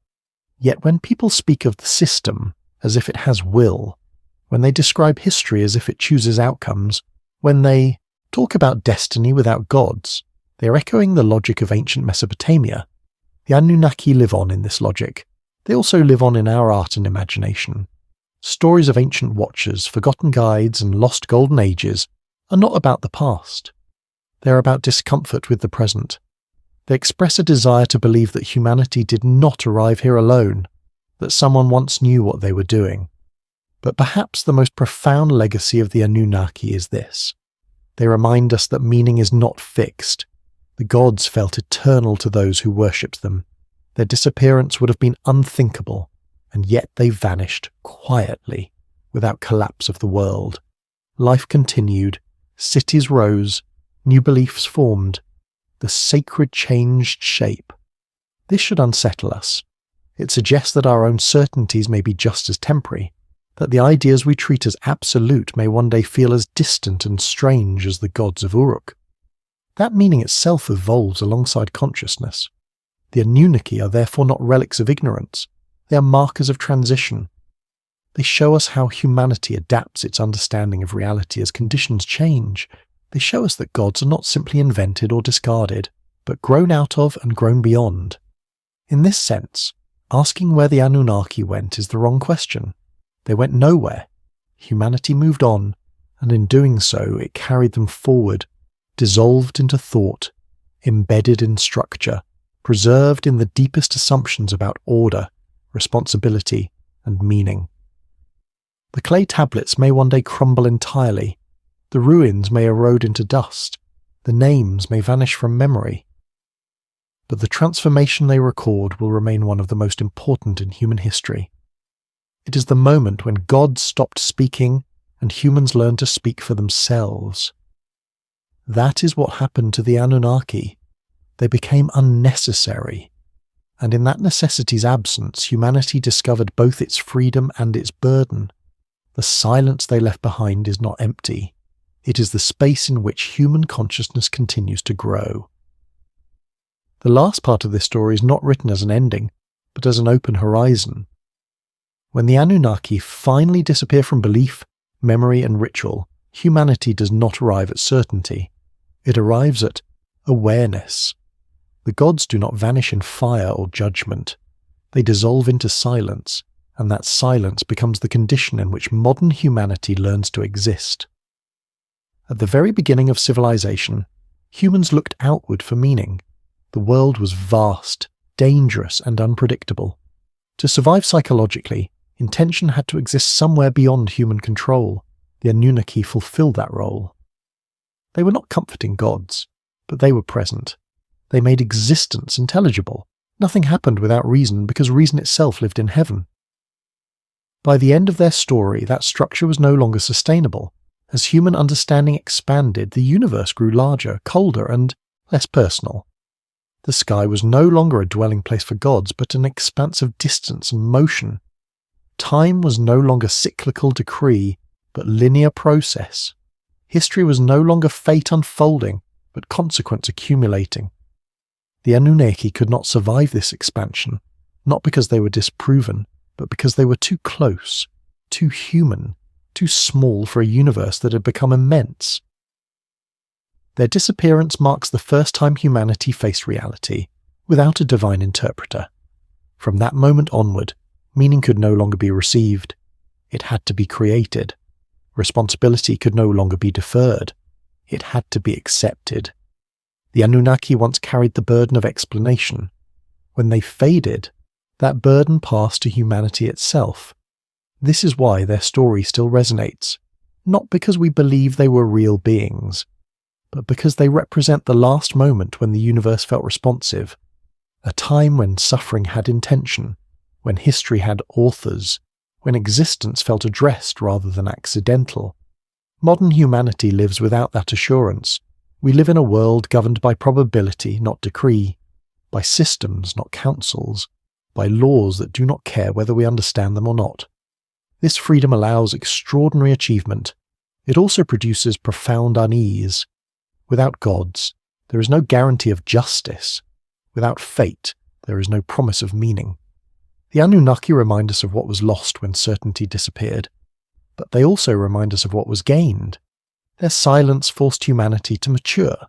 S1: Yet when people speak of the system as if it has will, when they describe history as if it chooses outcomes, when they talk about destiny without gods, they are echoing the logic of ancient Mesopotamia. The Anunnaki live on in this logic. They also live on in our art and imagination. Stories of ancient watchers, forgotten guides, and lost golden ages are not about the past. They are about discomfort with the present. They express a desire to believe that humanity did not arrive here alone, that someone once knew what they were doing. But perhaps the most profound legacy of the Anunnaki is this. They remind us that meaning is not fixed. The gods felt eternal to those who worshipped them. Their disappearance would have been unthinkable, and yet they vanished quietly, without collapse of the world. Life continued, cities rose, new beliefs formed. The sacred changed shape. This should unsettle us. It suggests that our own certainties may be just as temporary, that the ideas we treat as absolute may one day feel as distant and strange as the gods of Uruk. That meaning itself evolves alongside consciousness. The Anunnaki are therefore not relics of ignorance, they are markers of transition. They show us how humanity adapts its understanding of reality as conditions change. They show us that gods are not simply invented or discarded, but grown out of and grown beyond. In this sense, asking where the Anunnaki went is the wrong question. They went nowhere. Humanity moved on, and in doing so it carried them forward, dissolved into thought, embedded in structure, preserved in the deepest assumptions about order, responsibility, and meaning. The clay tablets may one day crumble entirely. The ruins may erode into dust. The names may vanish from memory. But the transformation they record will remain one of the most important in human history. It is the moment when gods stopped speaking and humans learned to speak for themselves. That is what happened to the Anunnaki. They became unnecessary. And in that necessity's absence, humanity discovered both its freedom and its burden. The silence they left behind is not empty. It is the space in which human consciousness continues to grow. The last part of this story is not written as an ending, but as an open horizon. When the Anunnaki finally disappear from belief, memory, and ritual, humanity does not arrive at certainty. It arrives at awareness. The gods do not vanish in fire or judgment. They dissolve into silence, and that silence becomes the condition in which modern humanity learns to exist. At the very beginning of civilization, humans looked outward for meaning. The world was vast, dangerous, and unpredictable. To survive psychologically, intention had to exist somewhere beyond human control. The Anunnaki fulfilled that role. They were not comforting gods, but they were present. They made existence intelligible. Nothing happened without reason because reason itself lived in heaven. By the end of their story, that structure was no longer sustainable. As human understanding expanded, the universe grew larger, colder, and less personal. The sky was no longer a dwelling place for gods, but an expanse of distance and motion. Time was no longer cyclical decree, but linear process. History was no longer fate unfolding, but consequence accumulating. The Anunnaki could not survive this expansion, not because they were disproven, but because they were too close, too human, too small for a universe that had become immense. Their disappearance marks the first time humanity faced reality, without a divine interpreter. From that moment onward, meaning could no longer be received. It had to be created. Responsibility could no longer be deferred. It had to be accepted. The Anunnaki once carried the burden of explanation. When they faded, that burden passed to humanity itself. This is why their story still resonates, not because we believe they were real beings, but because they represent the last moment when the universe felt responsive, a time when suffering had intention, when history had authors, when existence felt addressed rather than accidental. Modern humanity lives without that assurance. We live in a world governed by probability, not decree, by systems, not councils, by laws that do not care whether we understand them or not. This freedom allows extraordinary achievement. It also produces profound unease. Without gods, there is no guarantee of justice. Without fate, there is no promise of meaning. The Anunnaki remind us of what was lost when certainty disappeared, but they also remind us of what was gained. Their silence forced humanity to mature,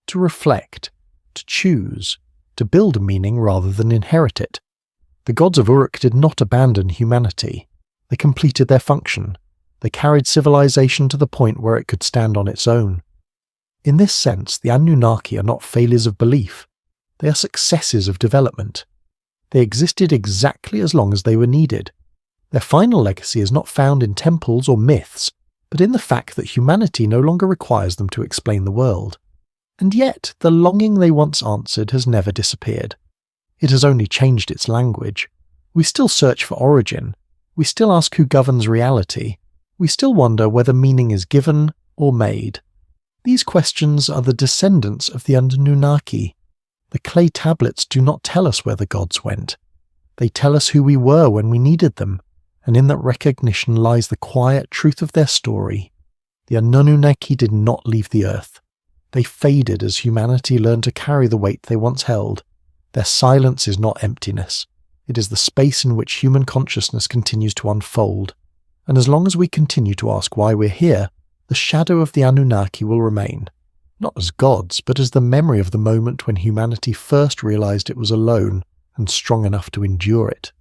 S1: to reflect, to choose, to build a meaning rather than inherit it. The gods of Uruk did not abandon humanity. They completed their function. They carried civilization to the point where it could stand on its own. In this sense, the Anunnaki are not failures of belief. They are successes of development. They existed exactly as long as they were needed. Their final legacy is not found in temples or myths, but in the fact that humanity no longer requires them to explain the world. And yet, the longing they once answered has never disappeared. It has only changed its language. We still search for origin. We still ask who governs reality. We still wonder whether meaning is given or made. These questions are the descendants of the Anunnaki. The clay tablets do not tell us where the gods went. They tell us who we were when we needed them, and in that recognition lies the quiet truth of their story. The Anunnaki did not leave the earth. They faded as humanity learned to carry the weight they once held. Their silence is not emptiness. It is the space in which human consciousness continues to unfold. And as long as we continue to ask why we're here, the shadow of the Anunnaki will remain. Not as gods, but as the memory of the moment when humanity first realized it was alone and strong enough to endure it.